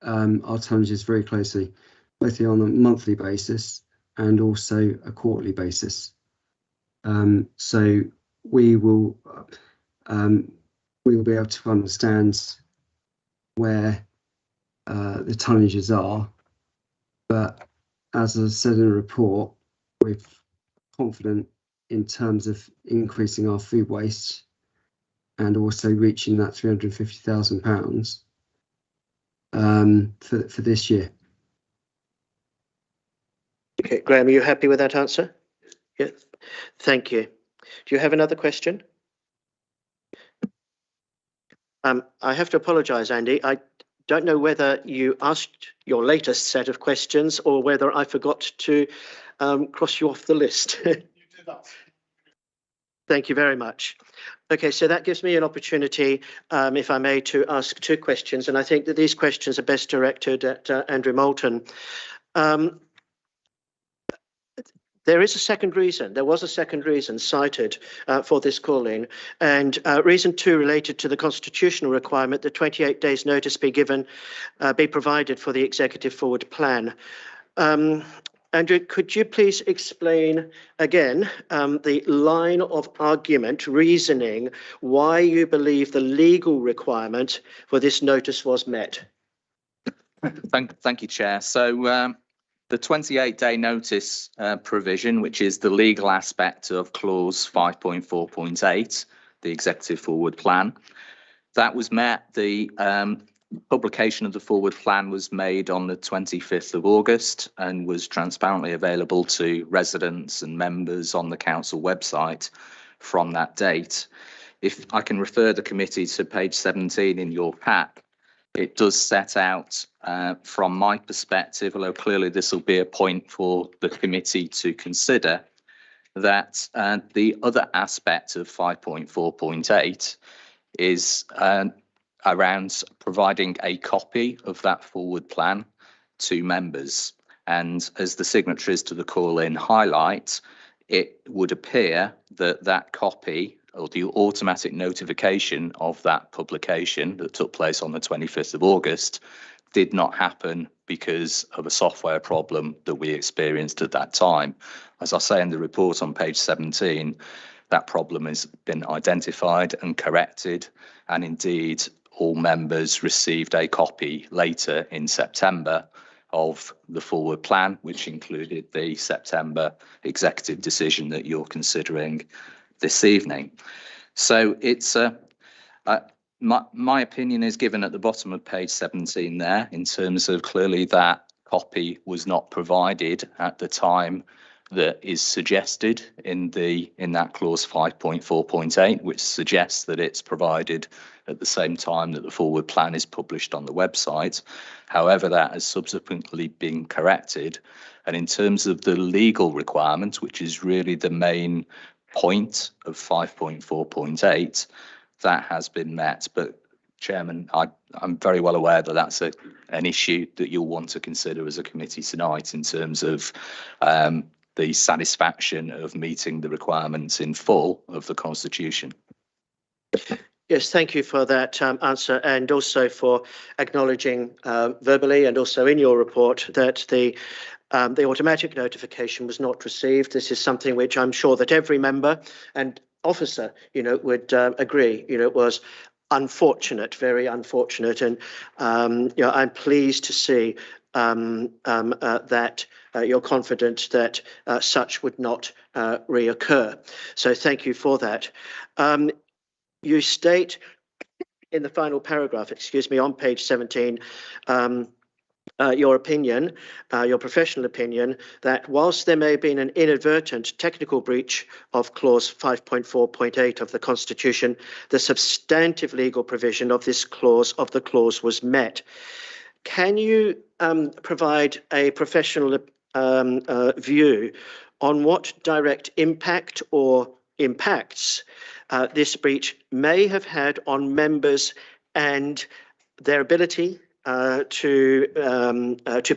our tonnages very closely, both on a monthly basis and also a quarterly basis. So we will be able to understand where the tonnages are, but as I said in the report, we're confident in terms of increasing our food waste and also reaching that £350,000 for this year. Okay, Graham, are you happy with that answer? Yes. Thank you. Do you have another question? I have to apologise, Andy. I don't know whether you asked your latest set of questions or whether I forgot to cross you off the list. You did that. Thank you very much. Okay, so that gives me an opportunity, if I may, to ask two questions, and I think that these questions are best directed at Andrew Moulton. There is a second reason. There was a second reason cited for this calling, and reason two related to the constitutional requirement that 28 days notice be provided for the executive forward plan. Andrew, could you please explain again the line of argument, reasoning, why you believe the legal requirement for this notice was met? Thank you, Chair. So the 28-day notice provision, which is the legal aspect of clause 5.4.8, the executive forward plan, that was met. The publication of the forward plan was made on the 25th of August and was transparently available to residents and members on the council website from that date. If I can refer the committee to page 17 in your pack, it does set out, from my perspective, although clearly this will be a point for the committee to consider, that the other aspect of 5.4.8 is around providing a copy of that forward plan to members. And as the signatories to the call-in highlight, it would appear that that copy or the automatic notification of that publication that took place on the 25th of August did not happen because of a software problem that we experienced at that time. As I say in the report on page 17, that problem has been identified and corrected, and indeed all members received a copy later in September of the forward plan, which included the September executive decision that you're considering this evening. So it's my opinion is given at the bottom of page 17 there, in terms of clearly that copy was not provided at the time that is suggested in that clause 5.4.8, which suggests that it's provided at the same time that the forward plan is published on the website. However, that has subsequently been corrected. And in terms of the legal requirement, which is really the main point of 5.4.8, that has been met. But Chairman, I'm very well aware that that's an issue that you'll want to consider as a committee tonight in terms of the satisfaction of meeting the requirements in full of the Constitution. Yes, thank you for that answer, and also for acknowledging verbally and also in your report that the automatic notification was not received. This is something which I'm sure that every member and officer, would agree. It was unfortunate, very unfortunate, and I'm pleased to see that you're confident that such would not reoccur. So thank you for that. You state in the final paragraph, on page 17, your opinion, your professional opinion, that whilst there may have been an inadvertent technical breach of clause 5.4.8 of the Constitution, the substantive legal provision of this clause was met. Can you provide a professional view on what direct impact or impacts this breach may have had on members and their ability to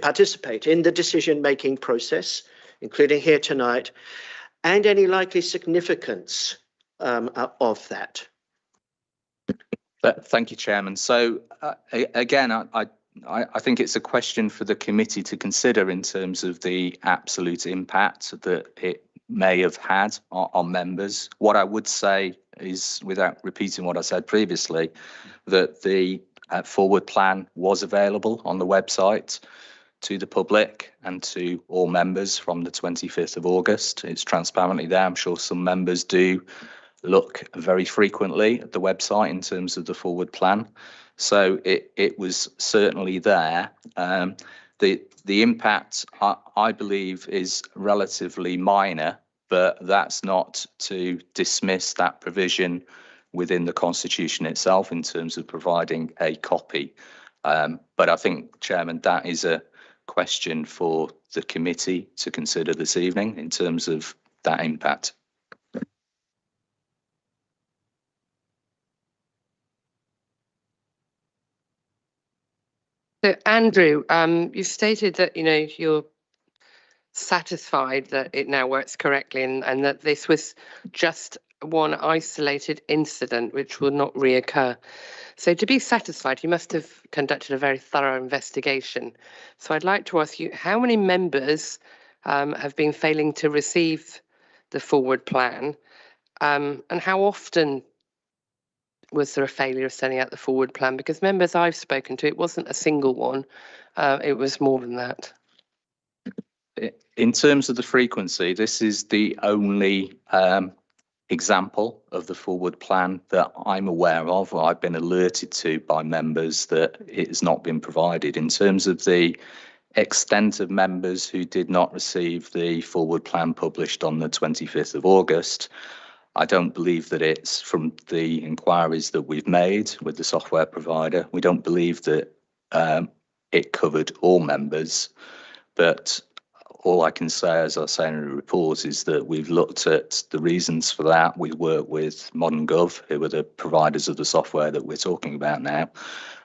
participate in the decision-making process, including here tonight, and any likely significance of that? Thank you, Chairman. So again, I think it's a question for the committee to consider in terms of the absolute impact that it may have had on members. What I would say is, without repeating what I said previously, that the forward plan was available on the website to the public and to all members from the 25th of August. It's transparently there. I'm sure some members do look very frequently at the website in terms of the forward plan. So it was certainly there. The impact, I believe, is relatively minor, but that's not to dismiss that provision within the Constitution itself in terms of providing a copy. But I think, Chairman, that is a question for the committee to consider this evening in terms of that impact. So Andrew, you stated that you're satisfied that it now works correctly and that this was just one isolated incident which will not reoccur. So to be satisfied, you must have conducted a very thorough investigation. So I'd like to ask you, how many members have been failing to receive the forward plan, and how often was there a failure of sending out the forward plan? Because members I've spoken to, it wasn't a single one, it was more than that. In terms of the frequency, this is the only example of the forward plan that I'm aware of, or I've been alerted to by members that it has not been provided. In terms of the extent of members who did not receive the forward plan published on the 25th of August, I don't believe that it's, from the inquiries that we've made with the software provider, we don't believe that it covered all members. But all I can say, as I say in the report, is that we've looked at the reasons for that. We work with Modern Gov, who are the providers of the software that we're talking about now.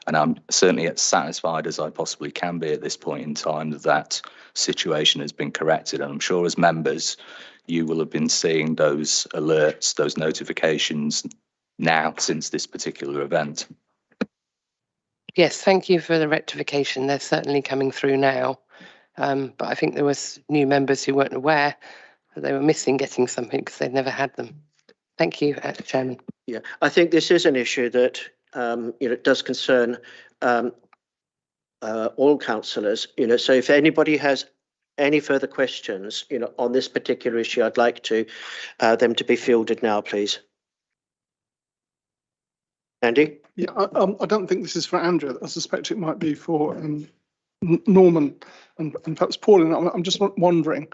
And I'm certainly as satisfied as I possibly can be at this point in time that that situation has been corrected. And I'm sure as members, you will have been seeing those alerts, those notifications now since this particular event. Yes, thank you for the rectification. They're certainly coming through now. But I think there was new members who weren't aware that they were missing getting something because they'd never had them. Thank you, Chairman. Yeah, I think this is an issue that does concern all councillors. So if anybody has any further questions, on this particular issue, I'd like to them to be fielded now, please. Andy? Yeah, I don't think this is for Andrew. I suspect it might be for Norman and perhaps Pauline. I'm just wondering,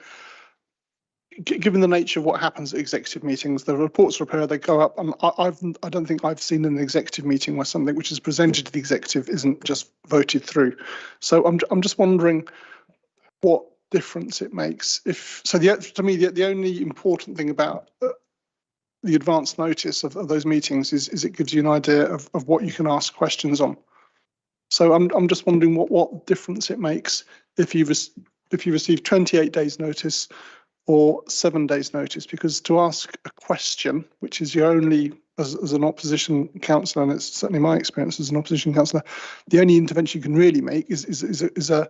given the nature of what happens at executive meetings, the reports prepare, they go up, and I don't think I've seen an executive meeting where something which is presented to the executive isn't just voted through. So I'm just wondering what difference it makes. If so, to me, the only important thing about the advance notice of those meetings is it gives you an idea of what you can ask questions on. So I'm just wondering what difference it makes if you receive 28 days notice or 7 days notice, because to ask a question, which is your only, as an opposition councillor, and it's certainly my experience as an opposition councillor, the only intervention you can really make is a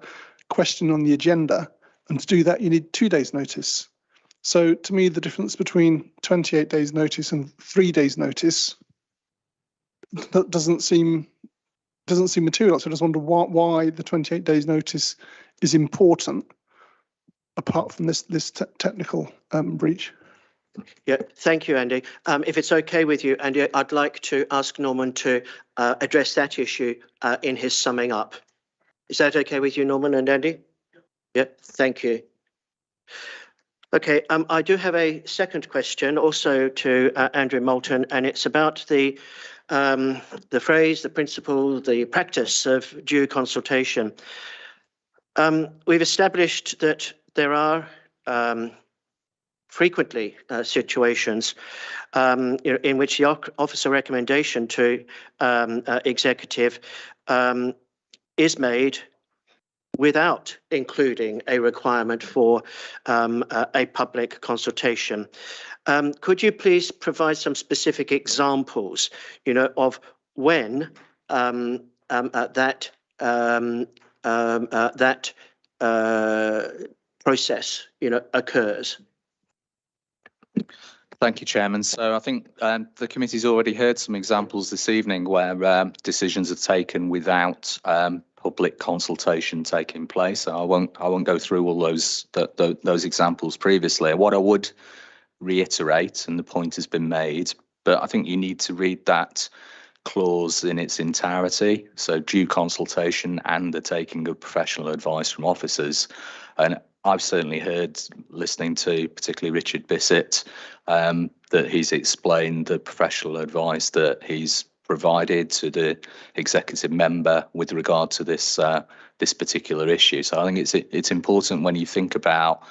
question on the agenda, and to do that you need 2 days notice. So to me, the difference between 28 days notice and 3 days notice, that doesn't seem material. So I just wonder why the 28 days notice is important, apart from this technical breach. Yeah, thank you, Andy. If it's okay with you, Andy, I'd like to ask Norman to address that issue in his summing up. Is that okay with you, Norman and Andy? Yeah, thank you. Okay, I do have a second question also to Andrew Moulton, and it's about the phrase, the principle, the practice of due consultation. We've established that there are frequently situations in which the officer recommendation to executive is made without including a requirement for a public consultation. Could you please provide some specific examples, of when that process, occurs? Thank you, Chairman. So I think the committee's already heard some examples this evening where decisions are taken without public consultation taking place. So I won't go through all those examples previously. What I would reiterate, and the point has been made, but I think you need to read that clause in its entirety. So due consultation and the taking of professional advice from officers. And I've certainly heard, listening to particularly Richard Bissett, that he's explained the professional advice that he's provided to the executive member with regard to this particular issue. So I think it's important when you think about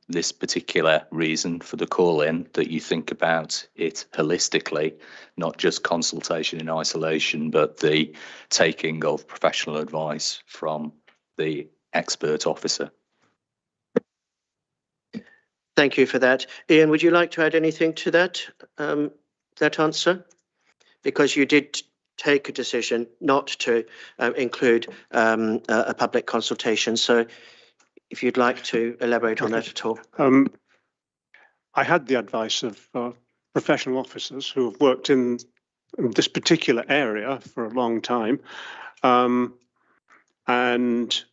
this particular reason for the call-in that you think about it holistically, not just consultation in isolation, but the taking of professional advice from the expert officer. Thank you for that. Ian, would you like to add anything to that, that answer? Because you did take a decision not to include a public consultation. So if you'd like to elaborate on that at all. I had the advice of professional officers who have worked in this particular area for a long time. And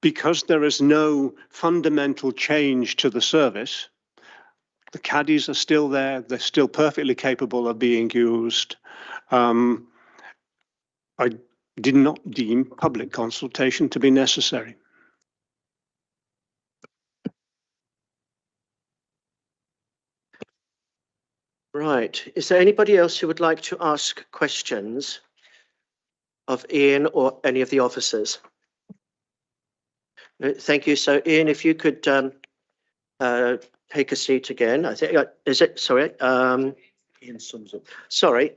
because there is no fundamental change to the service, the caddies are still there, they're still perfectly capable of being used. I did not deem public consultation to be necessary. Right. Is there anybody else who would like to ask questions of Ian or any of the officers? No, thank you. So Ian, if you could take a seat again. I think, is it, sorry? Ian sums up. Sorry.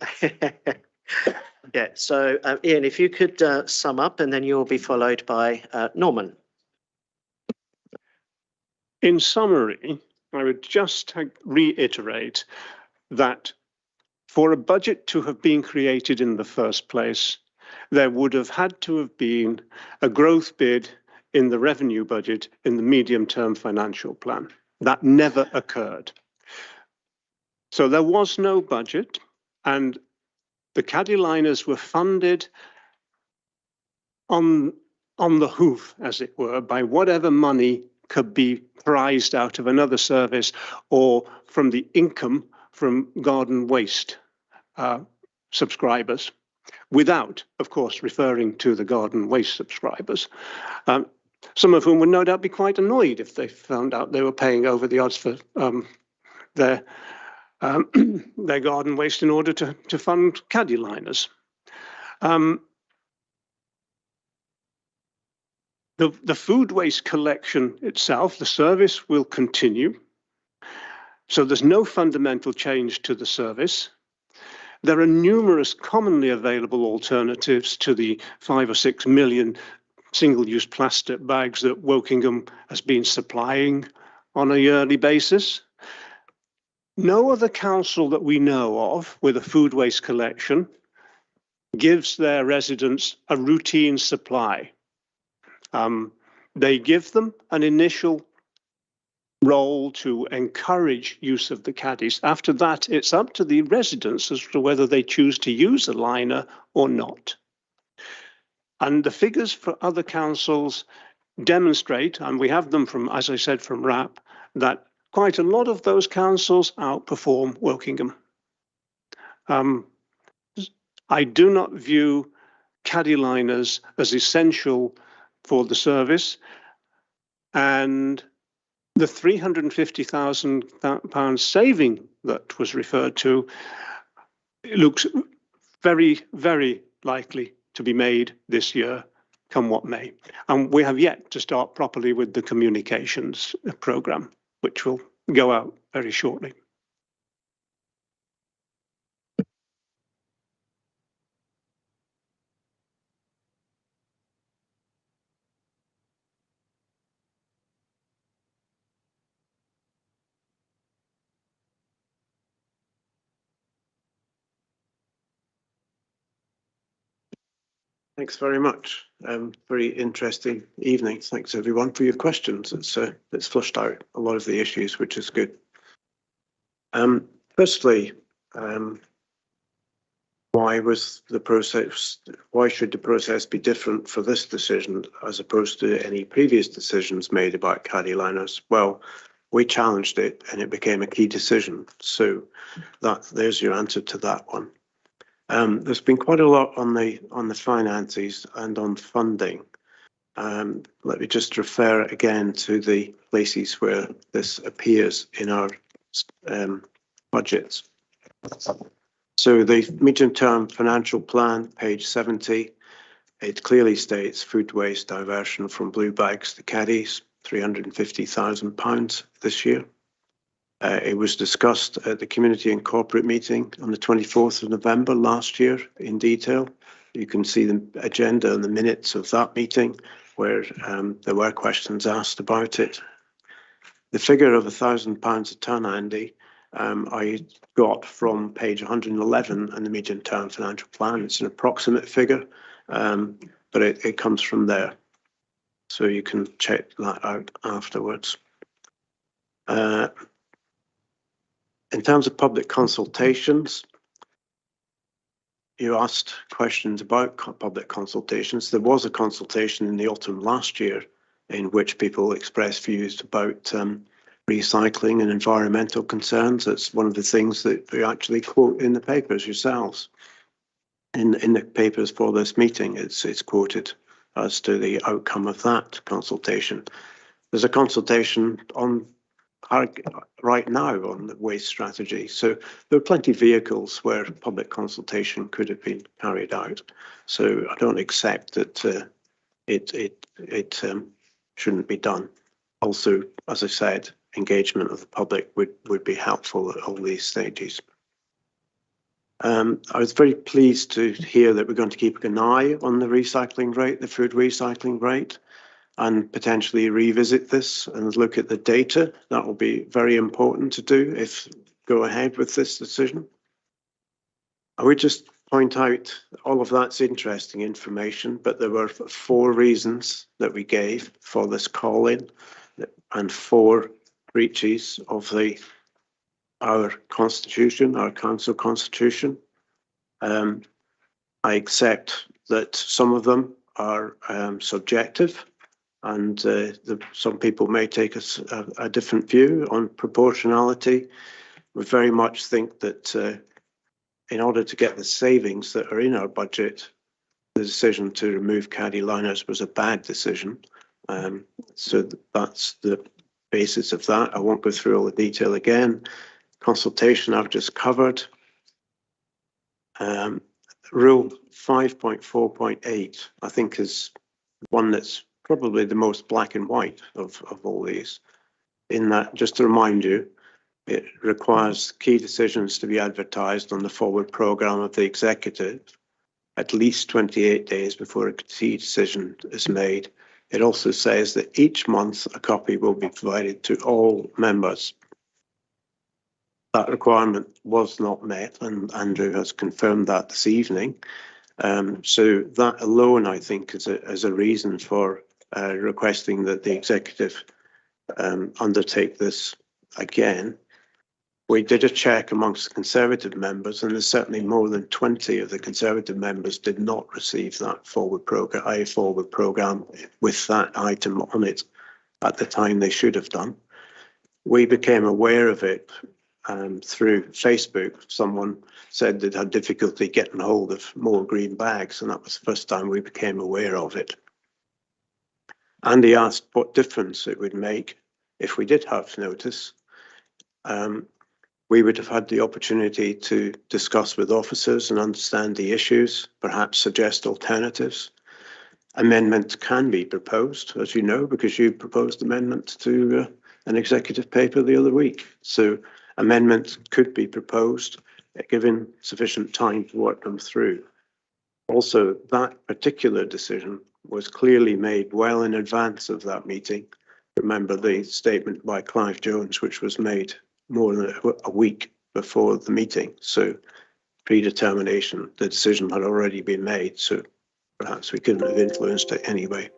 Yeah, so Ian, if you could sum up, and then you'll be followed by Norman. In summary, I would just reiterate that for a budget to have been created in the first place, there would have had to have been a growth bid in the revenue budget in the medium-term financial plan. That never occurred. So there was no budget, and the caddy liners were funded on the hoof, as it were, by whatever money could be prized out of another service or from the income from garden waste subscribers, without, of course, referring to the garden waste subscribers. some of whom would no doubt be quite annoyed if they found out they were paying over the odds for their their garden waste in order to fund caddy liners. The food waste collection itself, the service will continue. So there's no fundamental change to the service. There are numerous commonly available alternatives to the 5 or 6 million single-use plastic bags that Wokingham has been supplying on a yearly basis. No other council that we know of with a food waste collection gives their residents a routine supply. They give them an initial role to encourage use of the caddies. After that, it's up to the residents as to whether they choose to use a liner or not. And the figures for other councils demonstrate, and we have them from, as I said, from RAP, that quite a lot of those councils outperform Wokingham. I do not view caddy liners as essential for the service, and the £350,000 saving that was referred to looks very, very likely to be made this year, come what may. And we have yet to start properly with the communications programme, which will go out very shortly. Thanks very much. Very interesting evening. Thanks everyone for your questions. It's flushed out a lot of the issues, which is good. Firstly, why was the process? Why should the process be different for this decision as opposed to any previous decisions made about caddy liners? Well, we challenged it, and it became a key decision. So there's your answer to that one. There's been quite a lot on the finances and on funding. Let me just refer again to the places where this appears in our budgets. So the medium-term financial plan, page 70, it clearly states food waste diversion from blue bags to caddies, £350,000 this year. It was discussed at the community and corporate meeting on the 24th of November last year in detail. You can see the agenda and the minutes of that meeting where there were questions asked about it. The figure of £1,000 a tonne, Andy, I got from page 111 in the medium-term financial plan. It's an approximate figure, but it comes from there. So you can check that out afterwards. In terms of public consultations, you asked questions about public consultations. There was a consultation in the autumn last year in which people expressed views about recycling and environmental concerns. That's one of the things that we actually quote in the papers yourselves. In the papers for this meeting, it's quoted as to the outcome of that consultation. There's a consultation on right now on the waste strategy. So there are plenty of vehicles where public consultation could have been carried out. So I don't accept that it shouldn't be done. Also, as I said, engagement of the public would be helpful at all these stages. I was very pleased to hear that we're going to keep an eye on the recycling rate, the food recycling rate, and potentially revisit this and look at the data. That will be very important to do if go ahead with this decision. I would just point out all of that's interesting information, but there were 4 reasons that we gave for this call-in and 4 breaches of our constitution, our council constitution. I accept that some of them are subjective, and some people may take a different view on proportionality. We very much think that in order to get the savings that are in our budget, the decision to remove caddy liners was a bad decision, So that's the basis of that. I won't go through all the detail again. Consultation I've just covered. Rule 5.4.8, I think, is one that's probably the most black and white of all these. In that, just to remind you, it requires key decisions to be advertised on the forward programme of the executive at least 28 days before a key decision is made. It also says that each month a copy will be provided to all members. That requirement was not met, and Andrew has confirmed that this evening. So that alone, I think, is a reason for requesting that the executive undertake this again. We did a check amongst the Conservative members, and there's certainly more than 20 of the Conservative members did not receive that forward programme with that item on it at the time they should have done. We became aware of it through Facebook. Someone said they'd had difficulty getting hold of more green bags, and that was the first time we became aware of it. Andy asked what difference it would make if we did have notice. We would have had the opportunity to discuss with officers and understand the issues, perhaps suggest alternatives. Amendment can be proposed, as you know, because you proposed amendment to an executive paper the other week. So amendments could be proposed, given sufficient time to work them through. Also, that particular decision was clearly made well in advance of that meeting. Remember the statement by Clive Jones, which was made more than a week before the meeting. So predetermination, the decision had already been made. So perhaps we couldn't have influenced it anyway.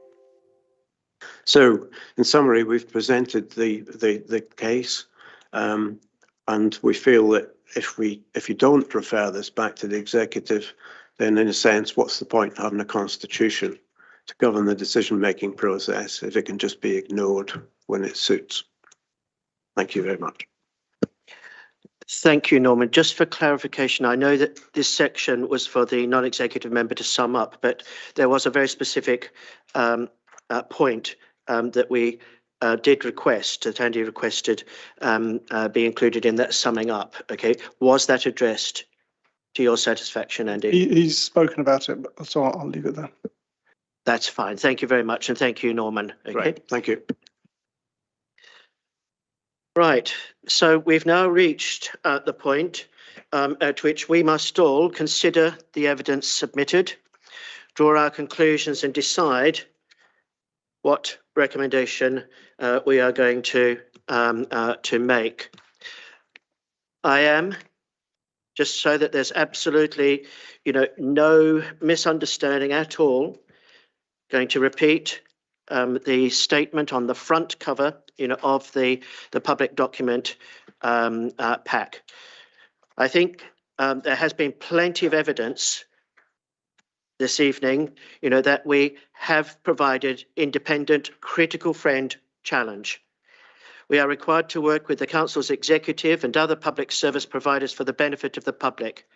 So in summary, we've presented the case, and we feel that if you don't refer this back to the executive, then in a sense, what's the point of having a constitution to govern the decision-making process if it can just be ignored when it suits? Thank you very much. Thank you, Norman. Just for clarification, I know that this section was for the non-executive member to sum up, but there was a very specific point that we did request, that Andy requested be included in that summing up. Okay, was that addressed to your satisfaction, Andy? He's spoken about it, so I'll leave it there. That's fine. Thank you very much, and thank you, Norman. Okay. Right. Thank you. Right, so we've now reached the point at which we must all consider the evidence submitted, draw our conclusions and decide what recommendation we are going to make. I am, just so that there's absolutely, no misunderstanding at all, going to repeat the statement on the front cover, of the public document pack. I think there has been plenty of evidence this evening, that we have provided independent, critical friend challenge. We are required to work with the Council's executive and other public service providers for the benefit of the public.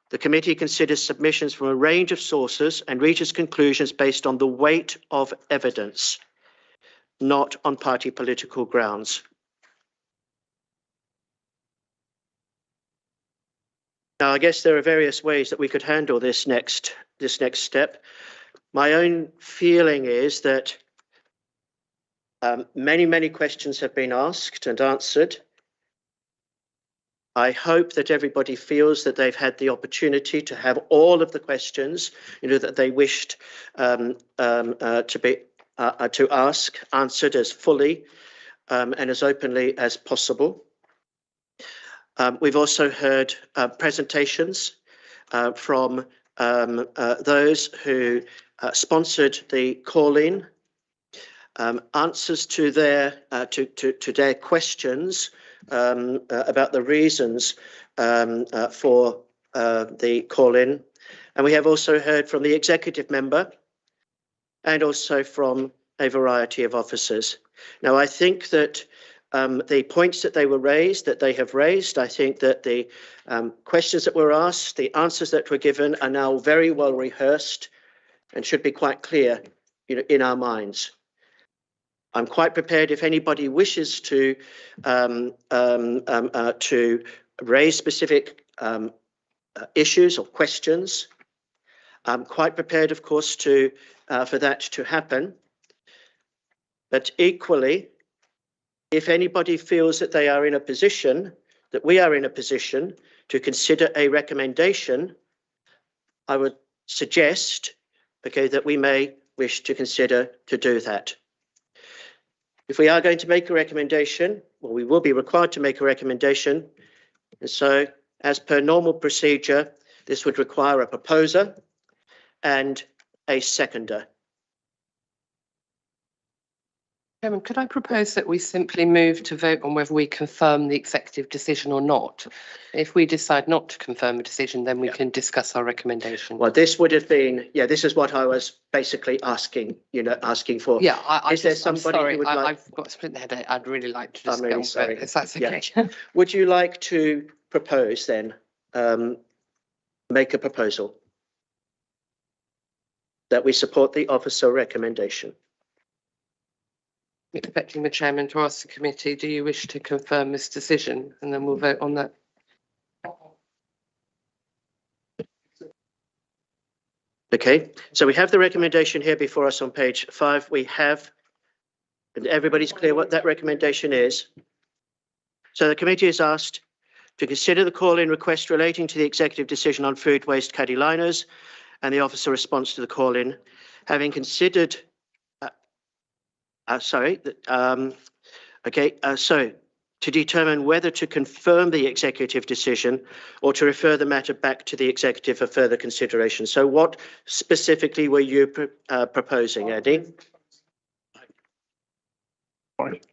The committee considers submissions from a range of sources and reaches conclusions based on the weight of evidence, not on party political grounds. Now, I guess there are various ways that we could handle this next step. My own feeling is that many questions have been asked and answered. I hope that everybody feels that they've had the opportunity to have all of the questions, that they wished to ask answered as fully and as openly as possible. We've also heard presentations from those who sponsored the call-in, answers to their questions about the reasons for the call-in, and we have also heard from the executive member and also from a variety of officers. Now, I think that the points that they have raised, I think that the questions that were asked, the answers that were given are now very well rehearsed and should be quite clear, in our minds. I'm quite prepared if anybody wishes to raise specific issues or questions. I'm quite prepared, of course, to for that to happen. But equally, if anybody feels that they are in a position, that we are in a position to consider a recommendation, I would suggest, okay, that we may wish to consider to do that. If we are going to make a recommendation, well, we will be required to make a recommendation. And so, as per normal procedure, this would require a proposer and a seconder. Chairman, could I propose that we simply move to vote on whether we confirm the executive decision or not? If we decide not to confirm a decision, then we can discuss our recommendation. Well, this would have been, yeah, this is what I was basically asking, asking for. Yeah, I'm sorry, I've got a split head. I'd really like to just I'm go really on sorry. with it, if that's Yeah. okay. Would you like to propose then, make a proposal that we support the officer recommendation? Expecting the chairman to ask the committee, do you wish to confirm this decision? And then we'll vote on that. Okay, so we have the recommendation here before us on page 5. We have, and everybody's clear what that recommendation is. So the committee is asked to consider the call-in request relating to the executive decision on food waste caddy liners and the officer response to the call-in, having considered so to determine whether to confirm the executive decision or to refer the matter back to the executive for further consideration. So what specifically were you proposing, Eddie?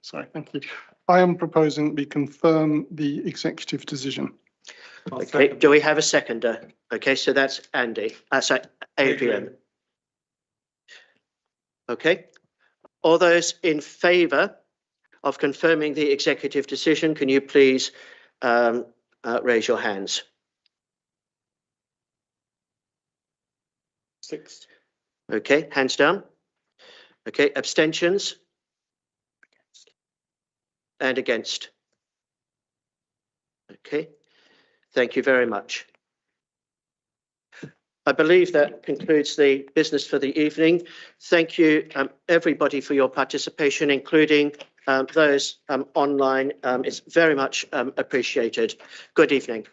Sorry, thank you. I am proposing that we confirm the executive decision. Okay, do we have a seconder? Okay, so that's Andy, sorry, Adrian. Okay, all those in favour of confirming the executive decision, can you please raise your hands? 6. Okay, hands down. Okay, abstentions? And against? Okay, thank you very much. I believe that concludes the business for the evening. Thank you, everybody, for your participation, including those online. It's very much appreciated. Good evening.